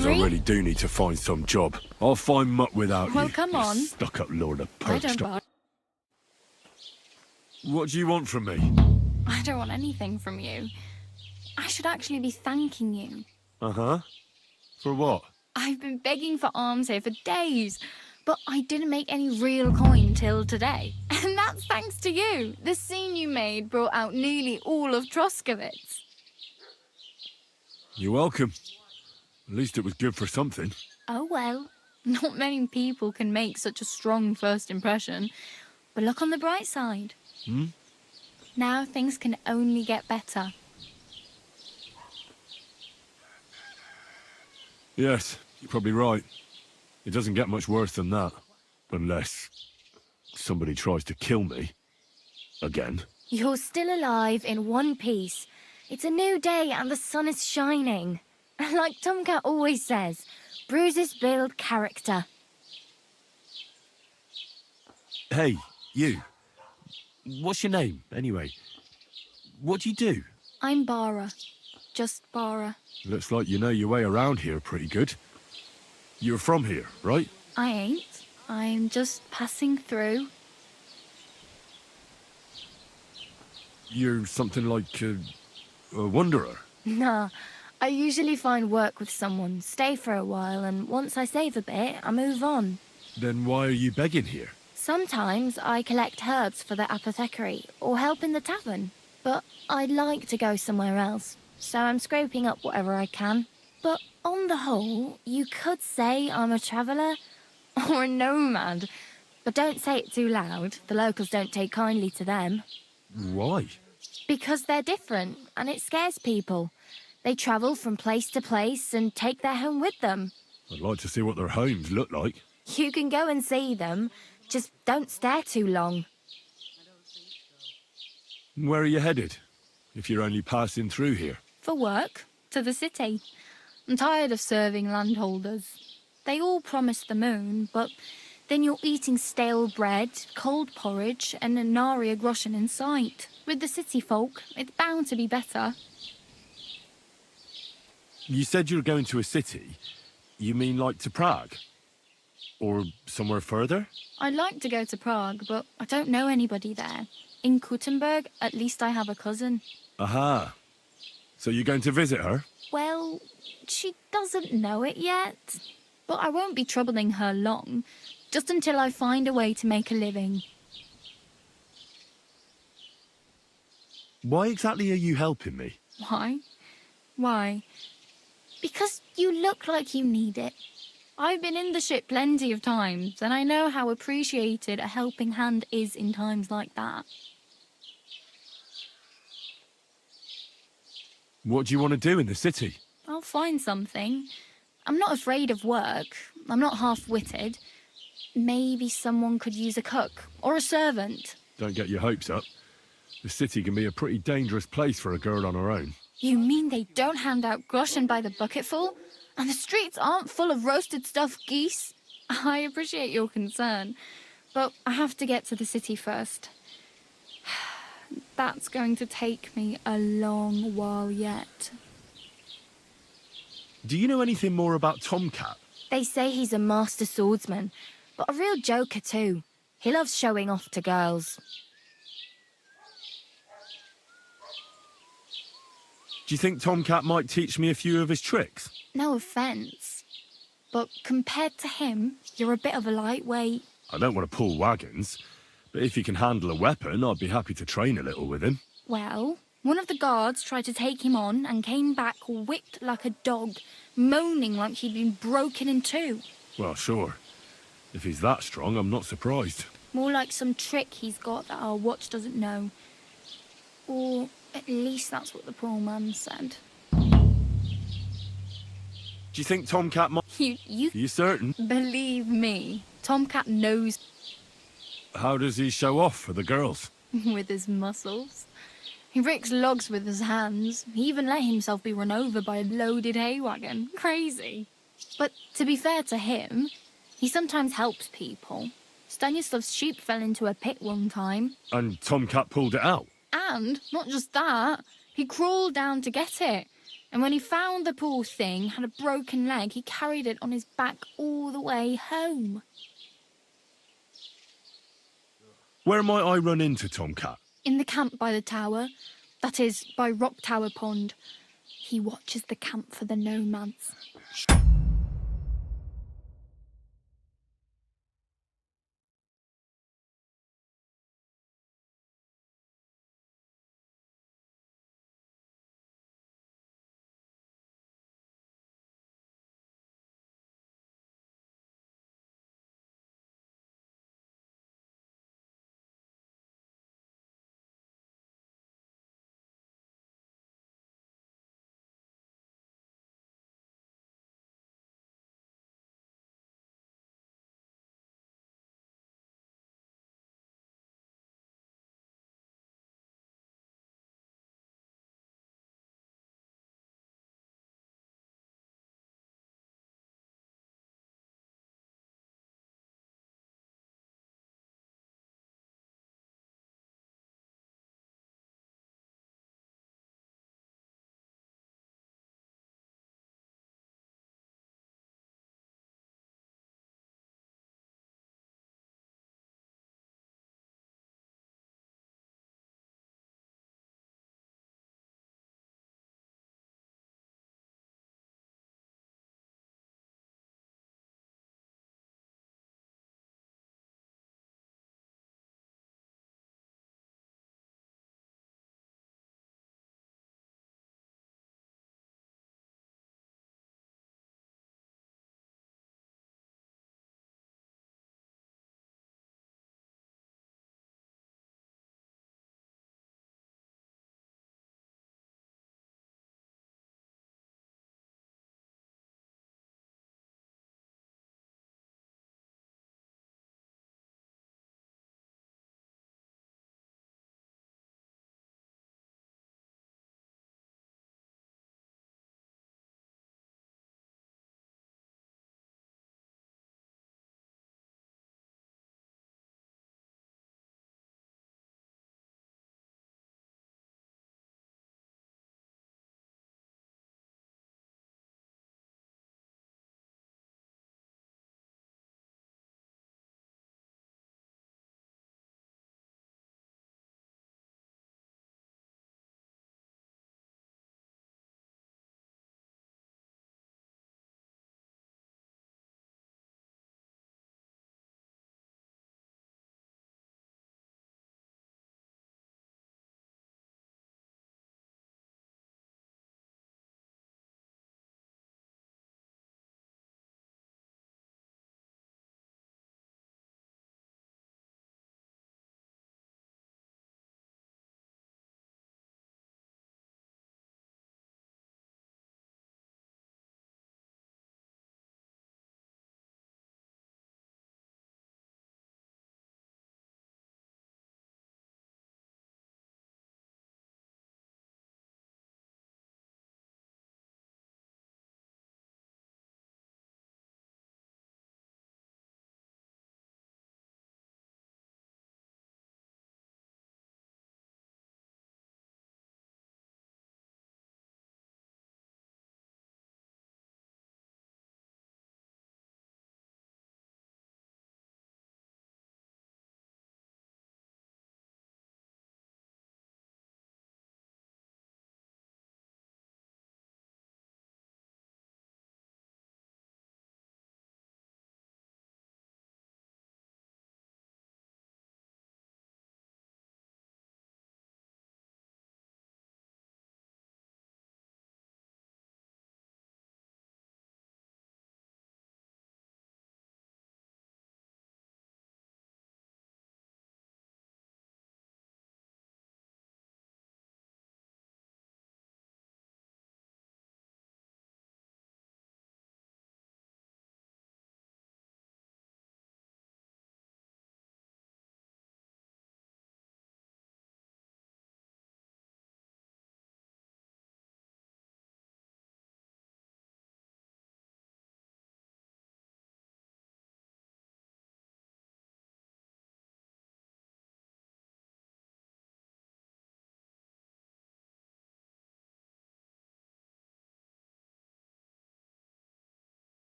suppose I Henry? really do need to find some job. I'll find muck without Well, you. come you on. Stuck-up Lord of I don't Perkstone. bar- What do you want from me? I don't want anything from you. I should actually be thanking you. Uh-huh. For what? I've been begging for alms here for days, but I didn't make any real coin till today. And that's thanks to you. The scene you made brought out nearly all of Troskowitz. You're welcome. At least it was good for something. Oh well, not many people can make such a strong first impression. But look on the bright side. Hmm? Now things can only get better. Yes, you're probably right. It doesn't get much worse than that. Unless somebody tries to kill me. Again. You're still alive in one piece. It's a new day and the sun is shining. Like Tomcat always says, bruises build character. Hey, you. What's your name, anyway? What do you do? I'm Bara. Just Bara. Looks like you know your way around here pretty good. You're from here, right? I ain't. I'm just passing through. You're something like a wanderer. Nah, I usually find work with someone, stay for a while, and once I save a bit, I move on. Then why are you begging here? Sometimes I collect herbs for the apothecary, or help in the tavern. But I'd like to go somewhere else, so I'm scraping up whatever I can. But on the whole, you could say I'm a traveller, or a nomad. But don't say it too loud, the locals don't take kindly to them. Why? Because they're different, and it scares people. They travel from place to place and take their home with them. I'd like to see what their homes look like. You can go and see them, just don't stare too long. Where are you headed? If you're only passing through here. For work, to the city. I'm tired of serving landholders. They all promise the moon, but then you're eating stale bread, cold porridge, and a nary a groschen in sight. With the city folk, it's bound to be better. You said you're going to a city. You mean like to Prague? Or somewhere further? I'd like to go to Prague, but I don't know anybody there. In Kuttenberg, at least I have a cousin. Aha. So you're going to visit her? Well, she doesn't know it yet. But I won't be troubling her long, just until I find a way to make a living. Why exactly are you helping me? Why? Why? Because you look like you need it. I've been in the ship plenty of times, and I know how appreciated a helping hand is in times like that. What do you want to do in the city? I'll find something. I'm not afraid of work. I'm not half-witted. Maybe someone could use a cook or a servant. Don't get your hopes up. The city can be a pretty dangerous place for a girl on her own. You mean they don't hand out groschen by the bucketful? And the streets aren't full of roasted stuffed geese? I appreciate your concern, but I have to get to the city first. That's going to take me a long while yet. Do you know anything more about Tomcat? They say he's a master swordsman, but a real joker too. He loves showing off to girls. Do you think Tomcat might teach me a few of his tricks? No offence, but compared to him, you're a bit of a lightweight. I don't want to pull wagons, but if he can handle a weapon, I'd be happy to train a little with him. Well, one of the guards tried to take him on and came back whipped like a dog, moaning like he'd been broken in two. Well, sure. If he's that strong, I'm not surprised. More like some trick he's got that our watch doesn't know. Or at least that's what the poor man said. Do you think Tomcat might... You Are you certain? believe me, Tomcat knows How does he show off for the girls? with his muscles. He ricks logs with his hands. He even let himself be run over by a loaded hay wagon. Crazy. But to be fair to him, he sometimes helps people. Stanislav's sheep fell into a pit one time. And Tomcat pulled it out? And, not just that, he crawled down to get it. And when he found the poor thing had a broken leg, he carried it on his back all the way home. Where might I run into Tomcat? In the camp by the tower, that is, by Rock Tower Pond. He watches the camp for the nomads.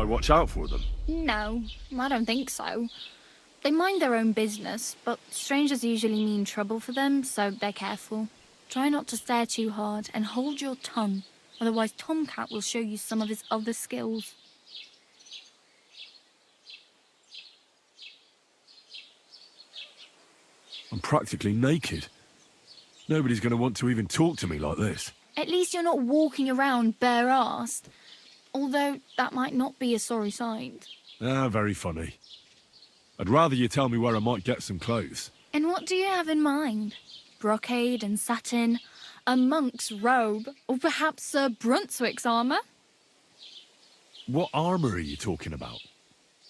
watch out for them? No, I don't think so. They mind their own business, but strangers usually mean trouble for them, so they're careful. Try not to stare too hard and hold your tongue, otherwise Tomcat will show you some of his other skills. I'm practically naked. Nobody's going to want to even talk to me like this. At least you're not walking around bare-assed. Although, that might not be a sorry sight. Ah, very funny. I'd rather you tell me where I might get some clothes. And what do you have in mind? Brocade and satin? A monk's robe? Or perhaps Sir Brunswick's armour? What armour are you talking about?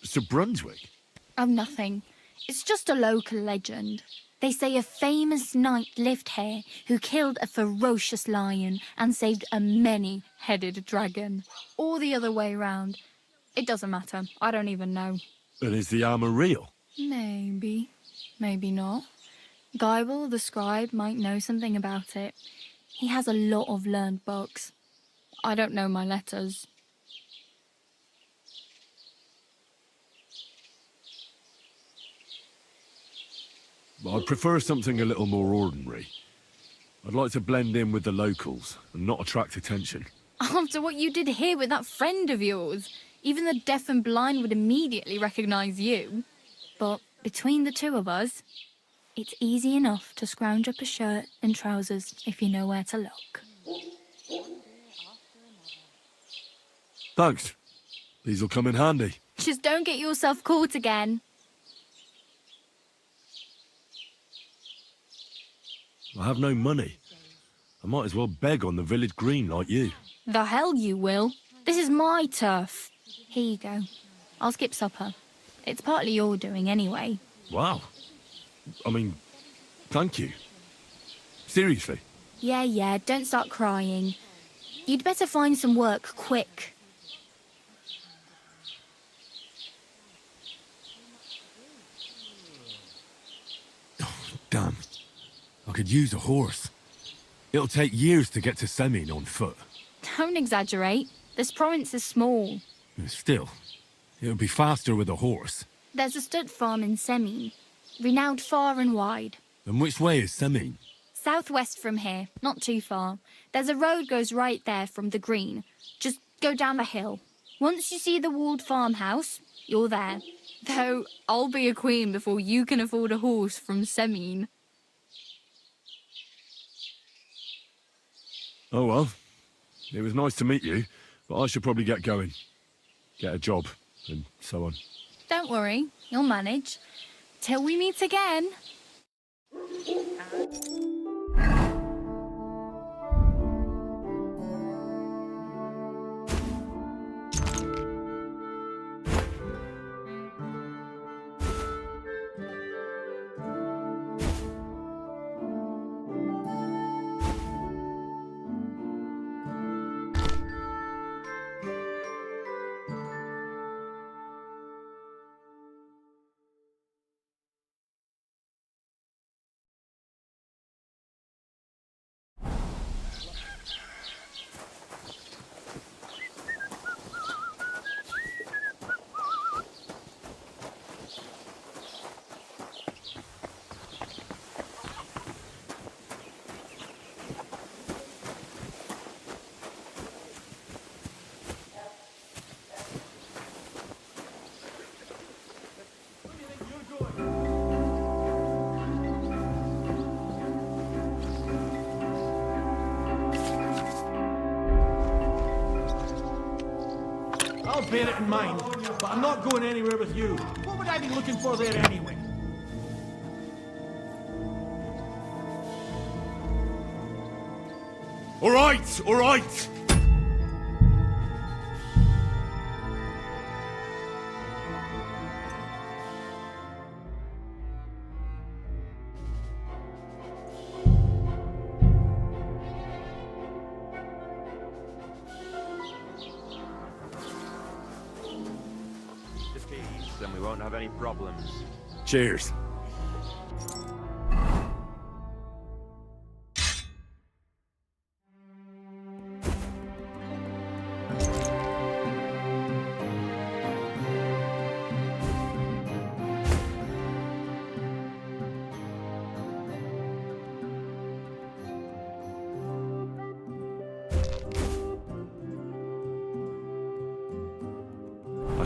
Sir Brunswick? Oh, nothing. It's just a local legend. They say a famous knight lived here who killed a ferocious lion and saved a many-headed dragon. Or the other way round. It doesn't matter. I don't even know. And is the armour real? Maybe. Maybe not. Geibel, the scribe, might know something about it. He has a lot of learned books. I don't know my letters. I'd prefer something a little more ordinary. I'd like to blend in with the locals and not attract attention. After what you did here with that friend of yours, even the deaf and blind would immediately recognise you. But between the two of us, it's easy enough to scrounge up a shirt and trousers if you know where to look. Thanks. These'll come in handy. Just don't get yourself caught again. I have no money. I might as well beg on the village green like you. The hell you will. This is my turf. Here you go. I'll skip supper. It's partly your doing anyway. Wow. I mean, thank you. Seriously. Yeah, don't start crying. You'd better find some work quick. Damn. I could use a horse. It'll take years to get to Semin on foot. Don't exaggerate. This province is small. Still, it would be faster with a horse. There's a stud farm in Semin, renowned far and wide. And which way is Semin? Southwest from here, not too far. There's a road goes right there from the green. Just go down the hill. Once you see the walled farmhouse, you're there. Though, I'll be a queen before you can afford a horse from Semin. Oh well. It was nice to meet you, but I should probably get going. Get a job, and so on. Don't worry, you'll manage. Till we meet again. I'll bear it in mind, but I'm not going anywhere with you. What would I be looking for there anyway? All right. Then we won't have any problems. Cheers.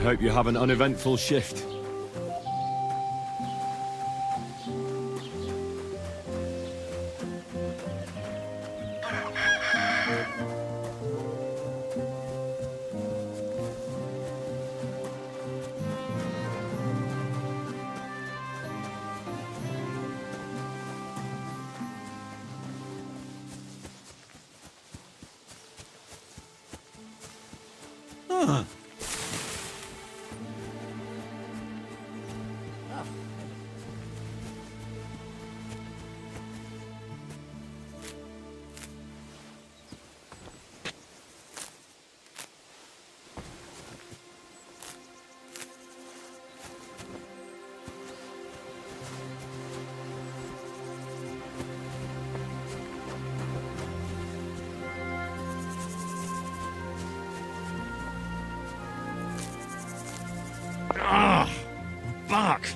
hope you have an uneventful shift. Back!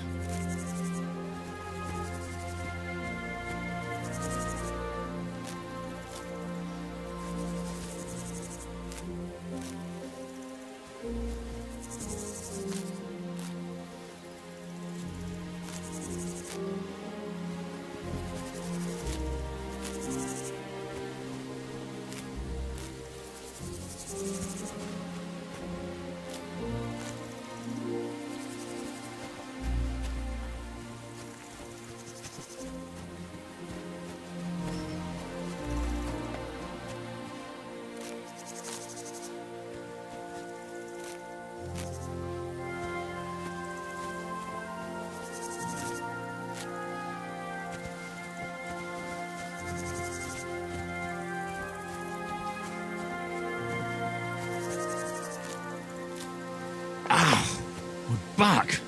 Back!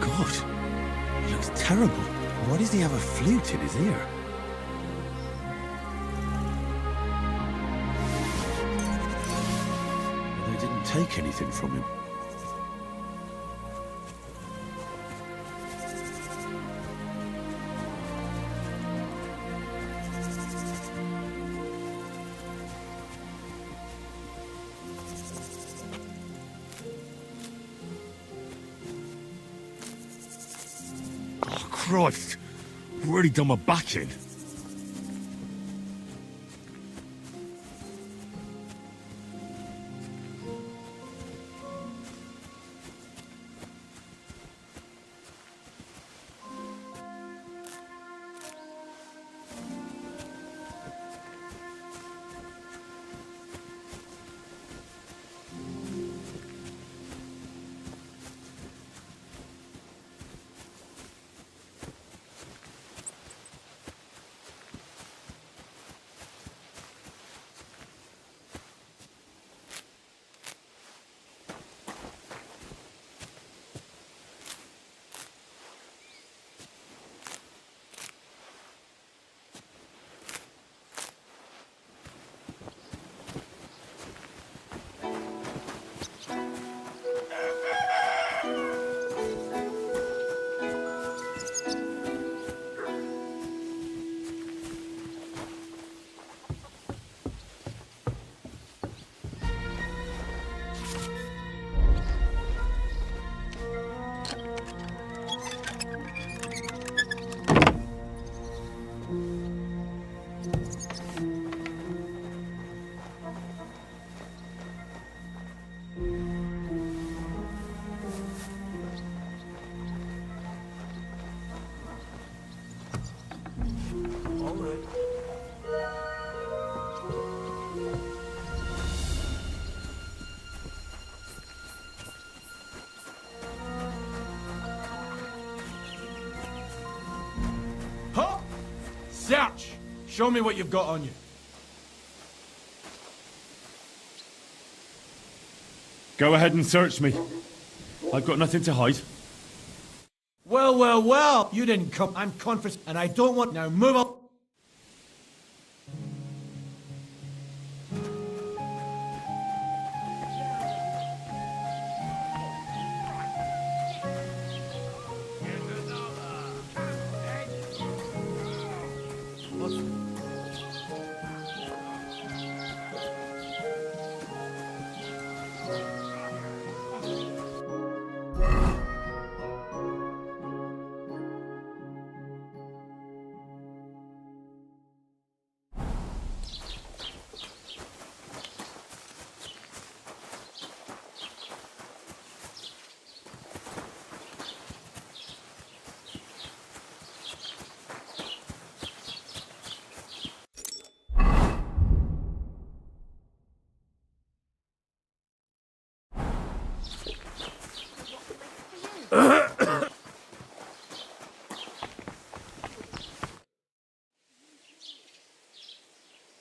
God, he looks terrible. Why does he have a flute in his ear? They didn't take anything from him. Christ! I've already done my back in. Show me what you've got on you. Go ahead and search me. I've got nothing to hide. Well, well, well. You didn't come. I'm confident, and I don't want... Now move on.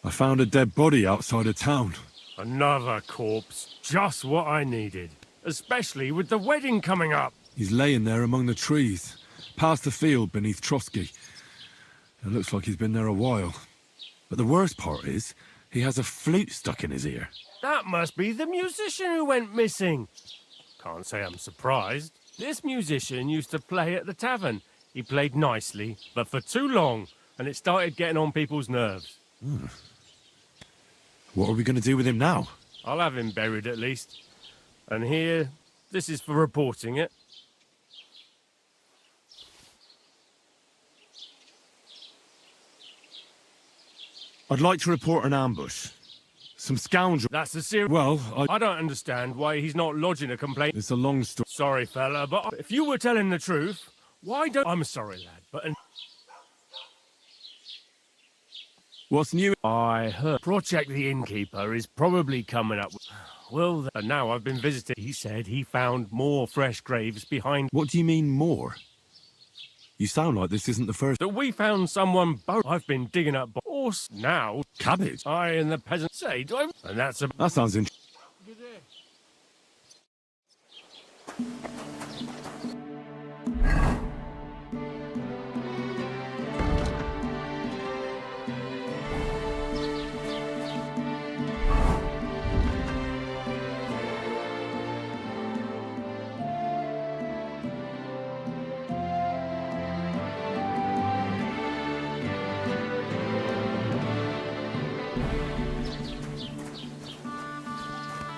I found a dead body outside of town. Another corpse. Just what I needed. Especially with the wedding coming up. He's laying there among the trees, past the field beneath Trotsky. It looks like he's been there a while. But the worst part is, he has a flute stuck in his ear. That must be the musician who went missing. Can't say I'm surprised. This musician used to play at the tavern. He played nicely, but for too long, and it started getting on people's nerves. What are we going to do with him now? I'll have him buried at least. And here, this is for reporting it. I'd like to report an ambush. Some scoundrel... That's the serious... Well, I don't understand why he's not lodging a complaint. It's a long story. Sorry, fella, but if you were telling the truth, why don't... I'm sorry, lad, but... What's new? I heard Project the Innkeeper is probably coming up. Well, and now I've been visiting. He said he found more fresh graves behind... What do you mean, more? You sound like this isn't the first... That we found someone buried. I've been digging up horse now. Cabbage? I and the peasants say, do I... And that's a... That sounds interesting.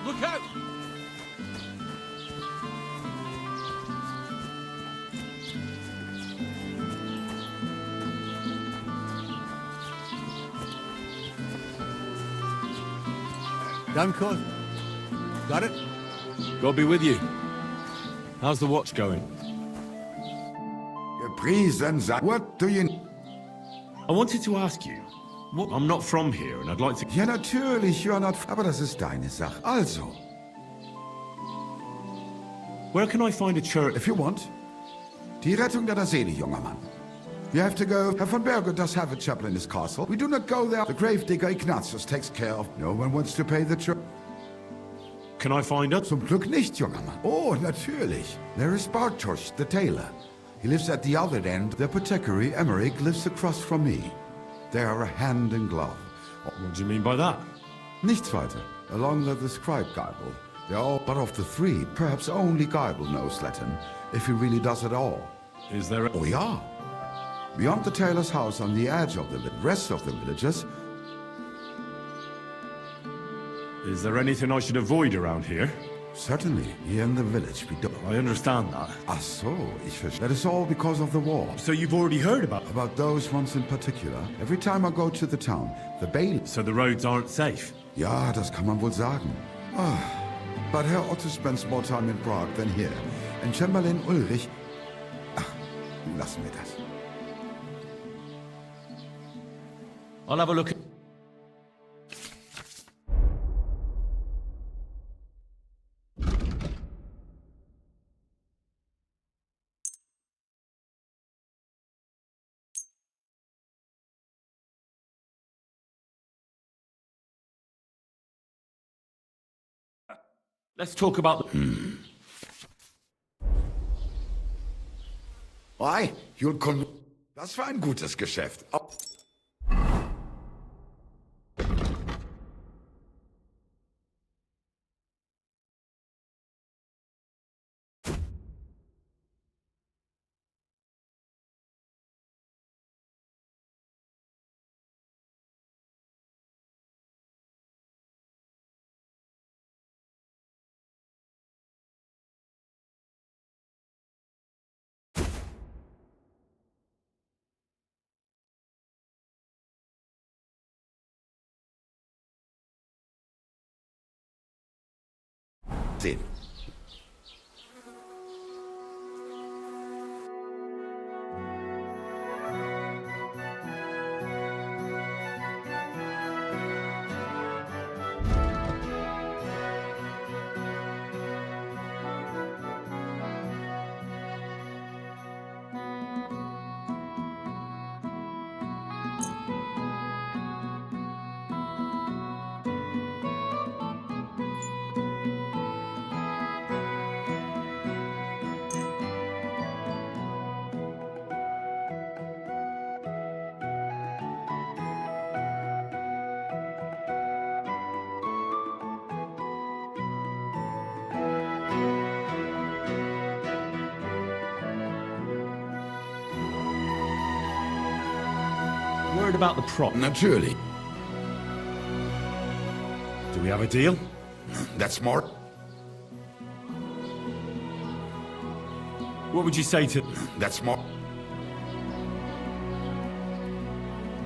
Look out! Done, got it? God be with you. How's the watch going? What do you... I wanted to ask you. What? I'm not from here and I'd like to... Ja, natürlich, you're not... Aber das ist deine Sache. Also. Where can I find a church? If you want. Die Rettung deiner Seele, junger Mann. You have to go. Herr von Berger does have a chapel in his castle. We do not go there. The gravedigger Ignatius takes care of... No one wants to pay the church. Can I find it? Zum Glück nicht, junger Mann. Oh, natürlich. There is Bartosz, the tailor. He lives at the other end. The apothecary, Emmerich, lives across from me. They are a hand in glove. What do you mean by that? Nichts weiter. Along with the scribe Geibel. They are all, but of the three, perhaps only Geibel knows Latin, if he really does at all. Is there a... Oh, yeah. Beyond the tailor's house on the edge of the rest of the villagers... Is there anything I should avoid around here? Certainly, here in the village we don't... I understand that. Ach so, ich verstehe. That is all because of the war. So you've already heard about... About those ones in particular. Every time I go to the town, the bailiff... So the roads aren't safe? Ja, das kann man wohl sagen. Ah, but Herr Otto spends more time in Prague than here. And Chamberlain Ulrich... Ach, lassen wir das. I'll have a look at... Let's talk about the... Why? You'll come. Das war ein gutes Geschäft. Sehen. Worried about the prop? Natürlich. Do we have a deal? That's more. What would you say to... That's more.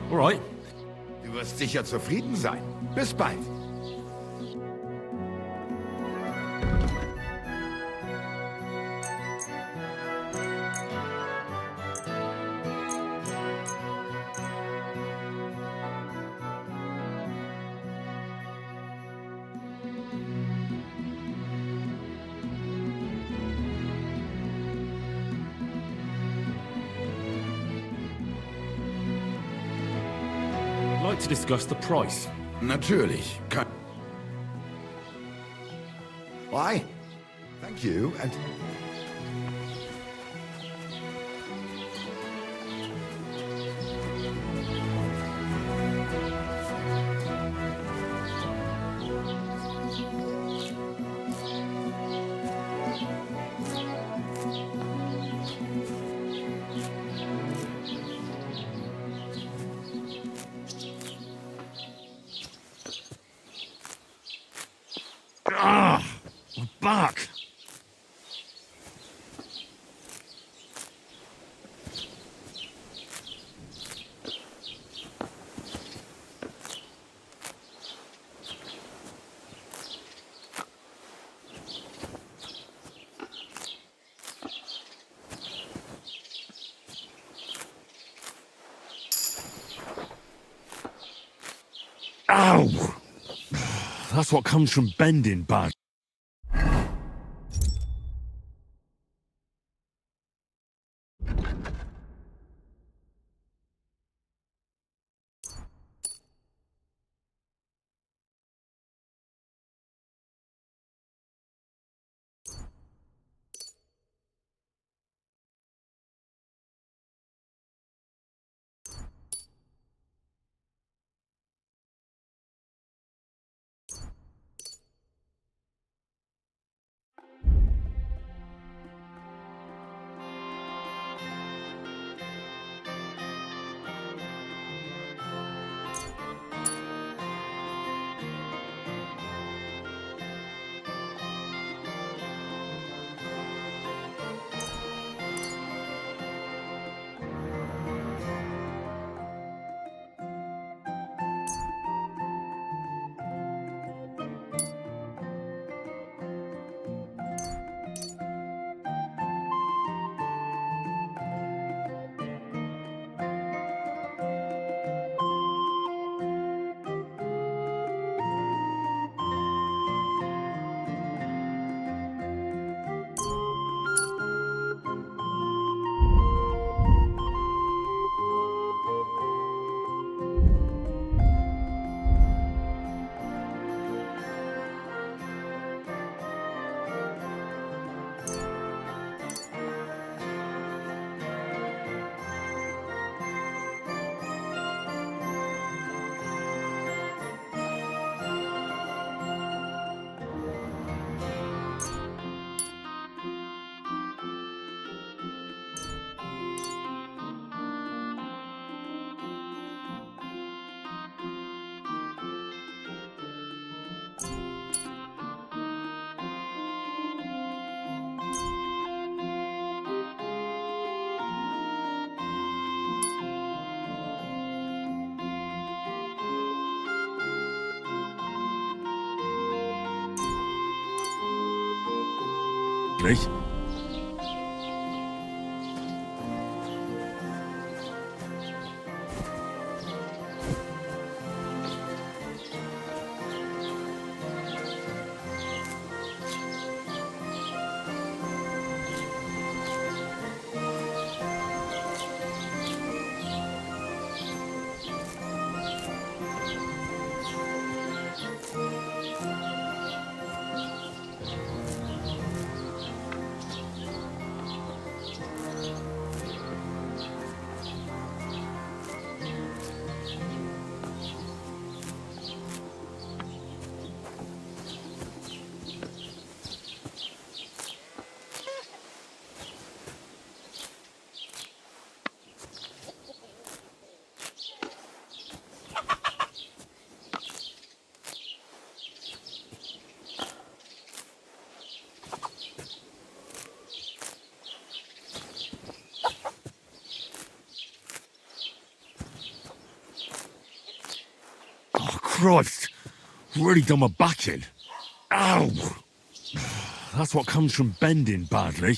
All right. Du wirst sicher zufrieden sein. Bis bald. I'd like to discuss the price. Natürlich. Why? Thank you, and... Ah! I'm back! Ow! That's what comes from bending bad. badly. Oh, Christ! Really done my back in. Ow! That's what comes from bending badly.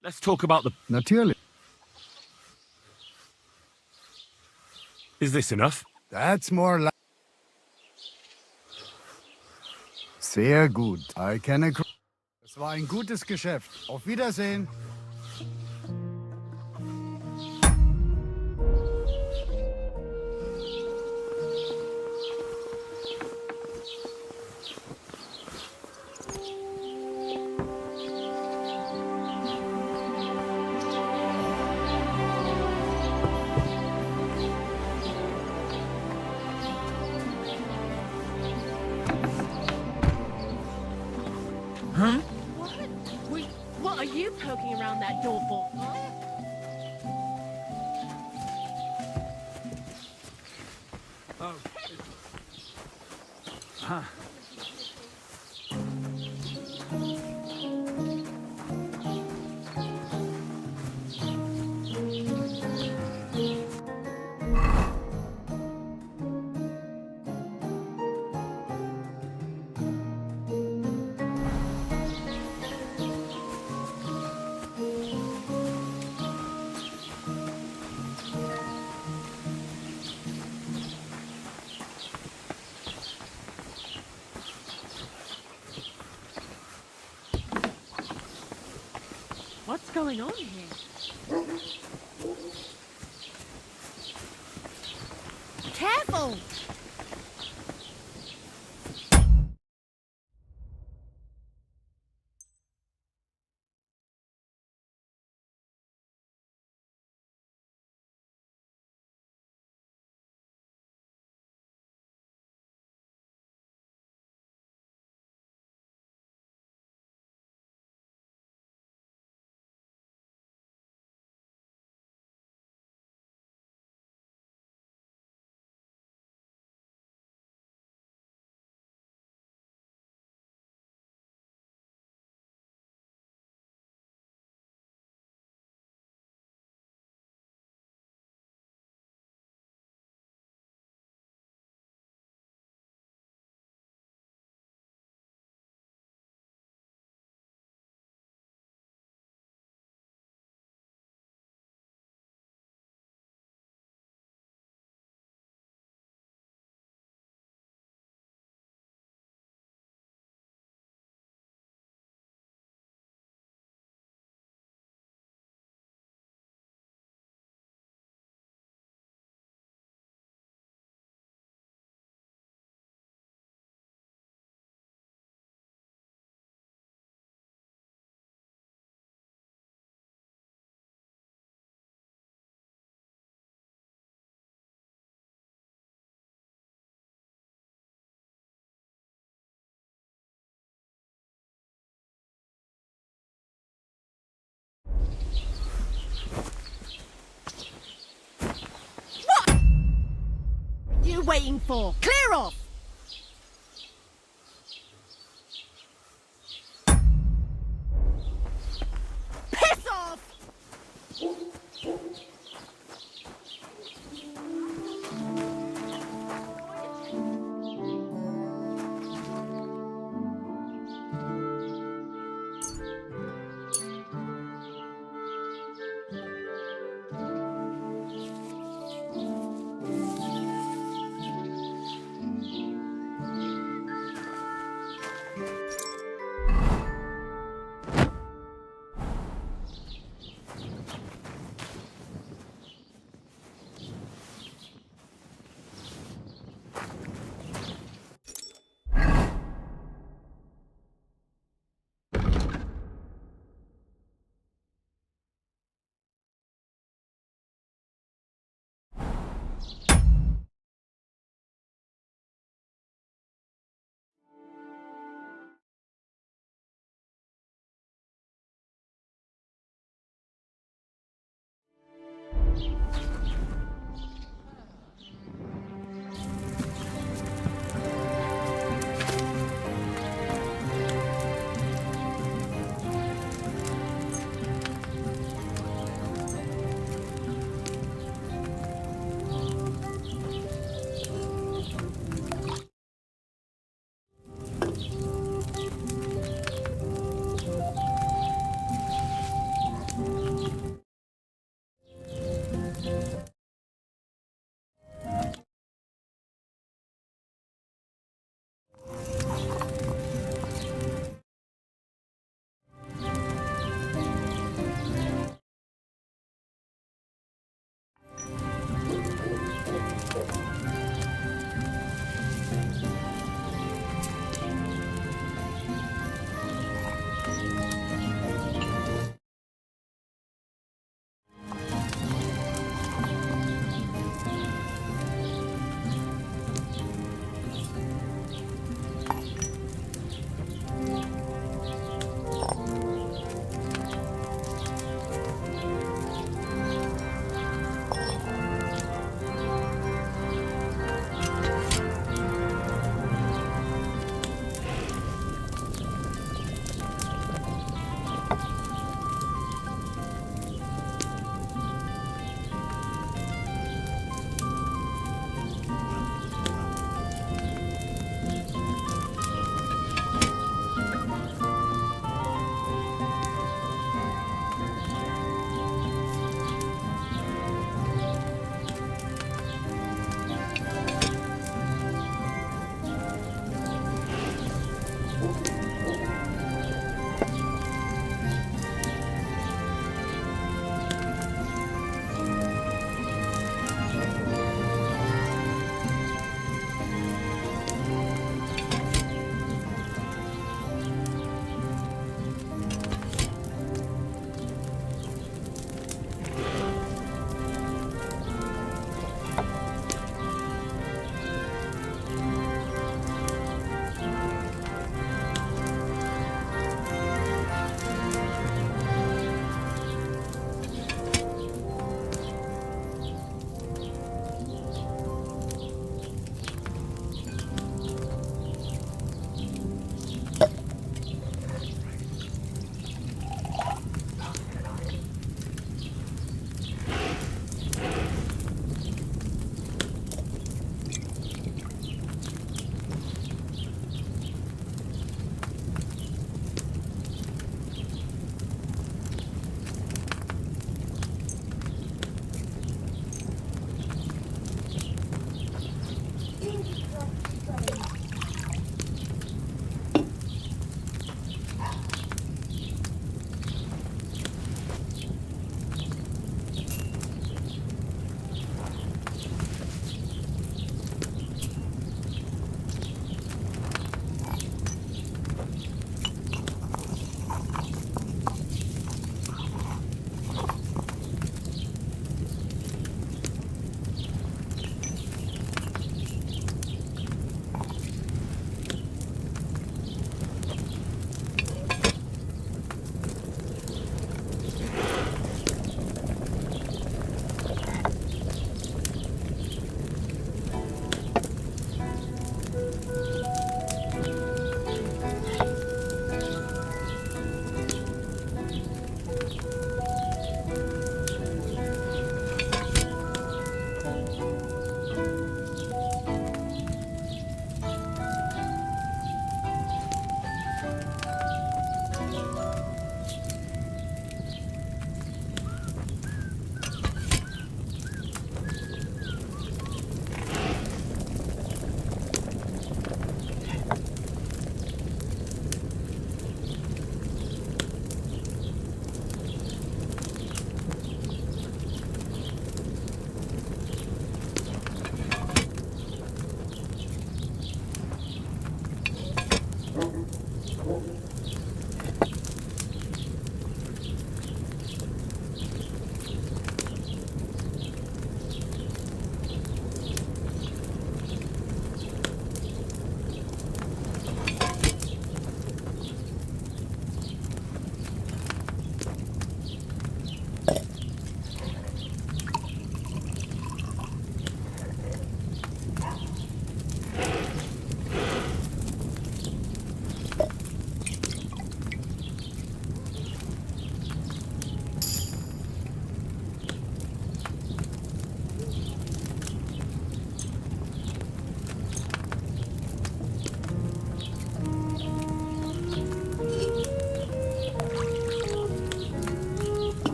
Let's talk about the... Natürlich. Is this enough? That's more like... Sehr gut. I can agree. Es war ein gutes Geschäft. Auf Wiedersehen. Huh? What are you poking around that door for? Oh. Huh. What's going on here? Careful! waiting for? Clear off! Piss off!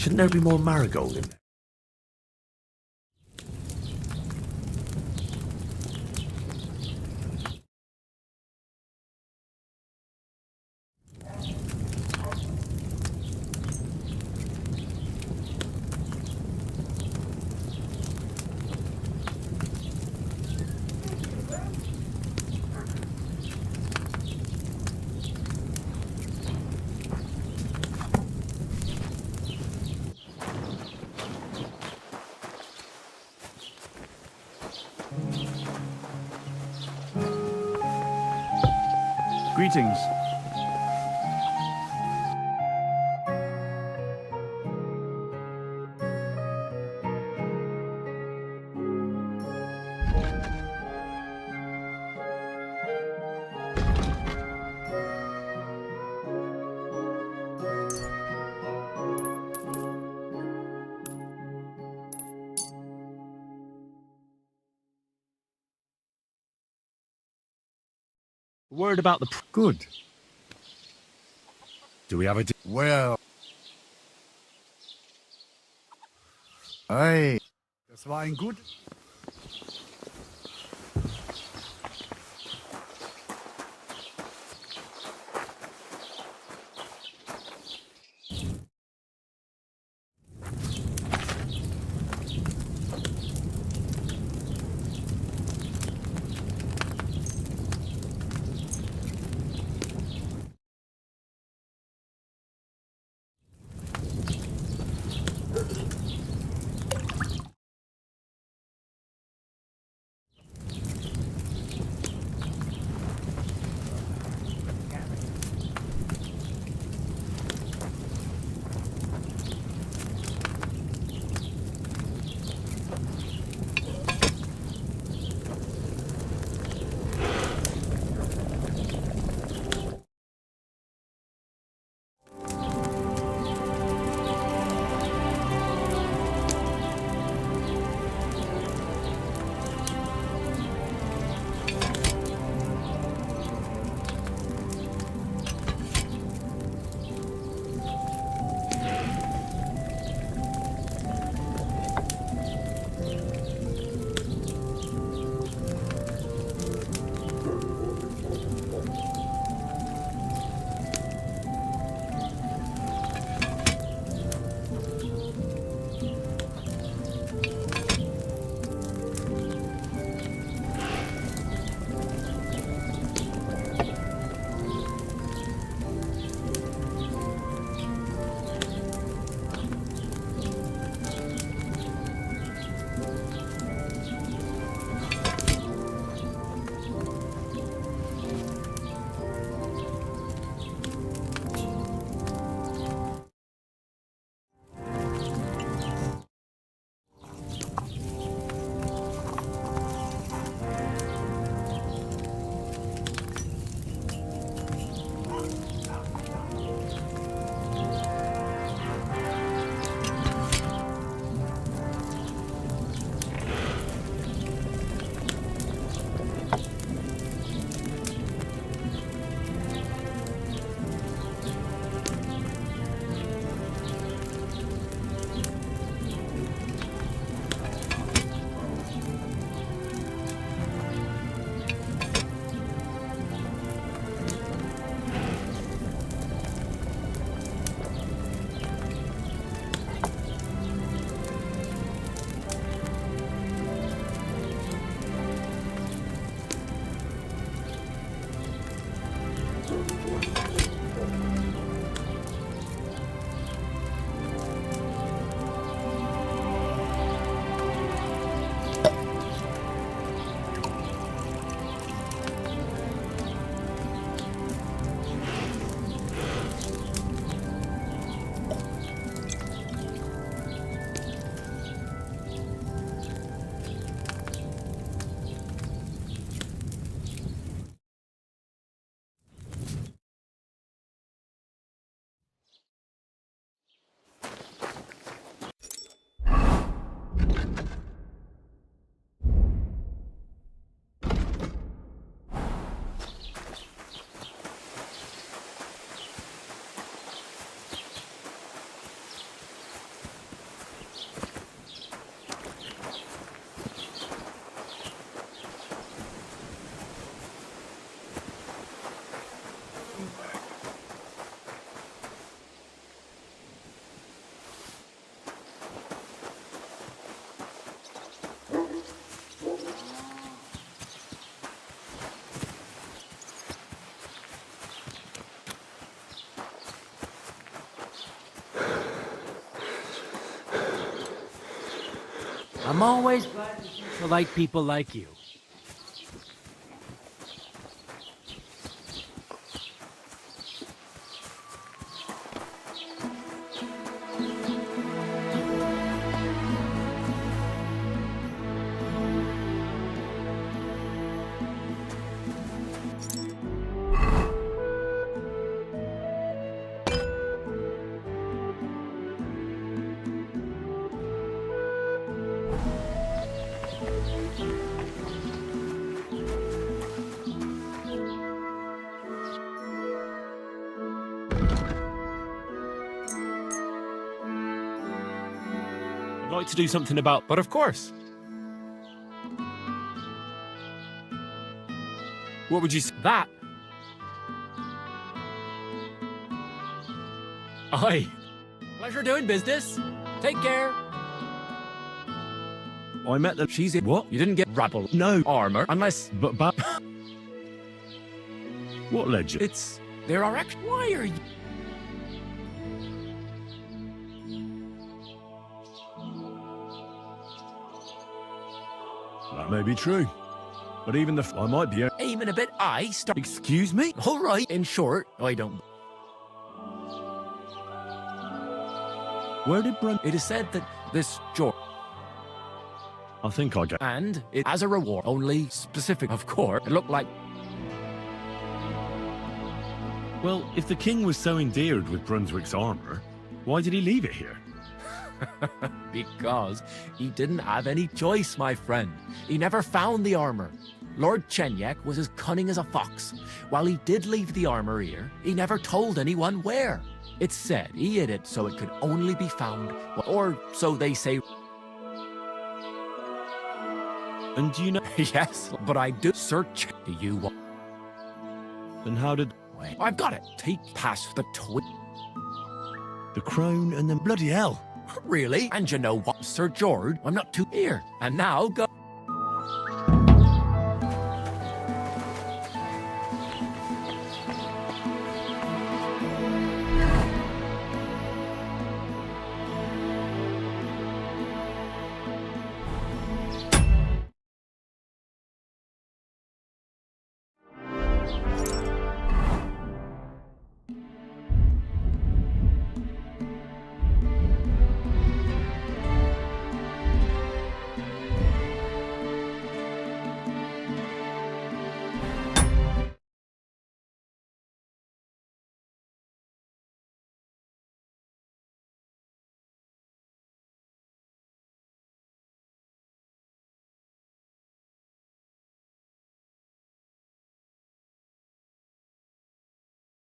Shouldn't there be more marigold in there? Greetings. Word about the... Good. Do we have a... Well... Hey. Das war ein gut... I'm always glad to like people like you. I'd like to do something about... But of course. What would you say? That? Aye. Pleasure doing business. Take care. I met them. She's in. What? You didn't get rabble. No. Armor. Unless... But what legend? It's... There are actually... Why are you... That may be true. But even the... I might be... Aiming a bit. I start... Excuse me? All right. In short, I don't... Where did Brent... It is said that this George... I think I get... And it as a reward, only specific, of course. It looked like... Well, if the king was so endeared with Brunswick's armor, why did he leave it here? Because he didn't have any choice, my friend. He never found the armor. Lord Chenyek was as cunning as a fox. While he did leave the armor here, he never told anyone where. It's said he hid it so it could only be found, or so they say. And do you know... Yes, but I do search. Do you want... And how did... Wait, I've got it. Take past the The crown and then... Bloody hell. Really? And you know what, Sir George? I'm not too here. And now go.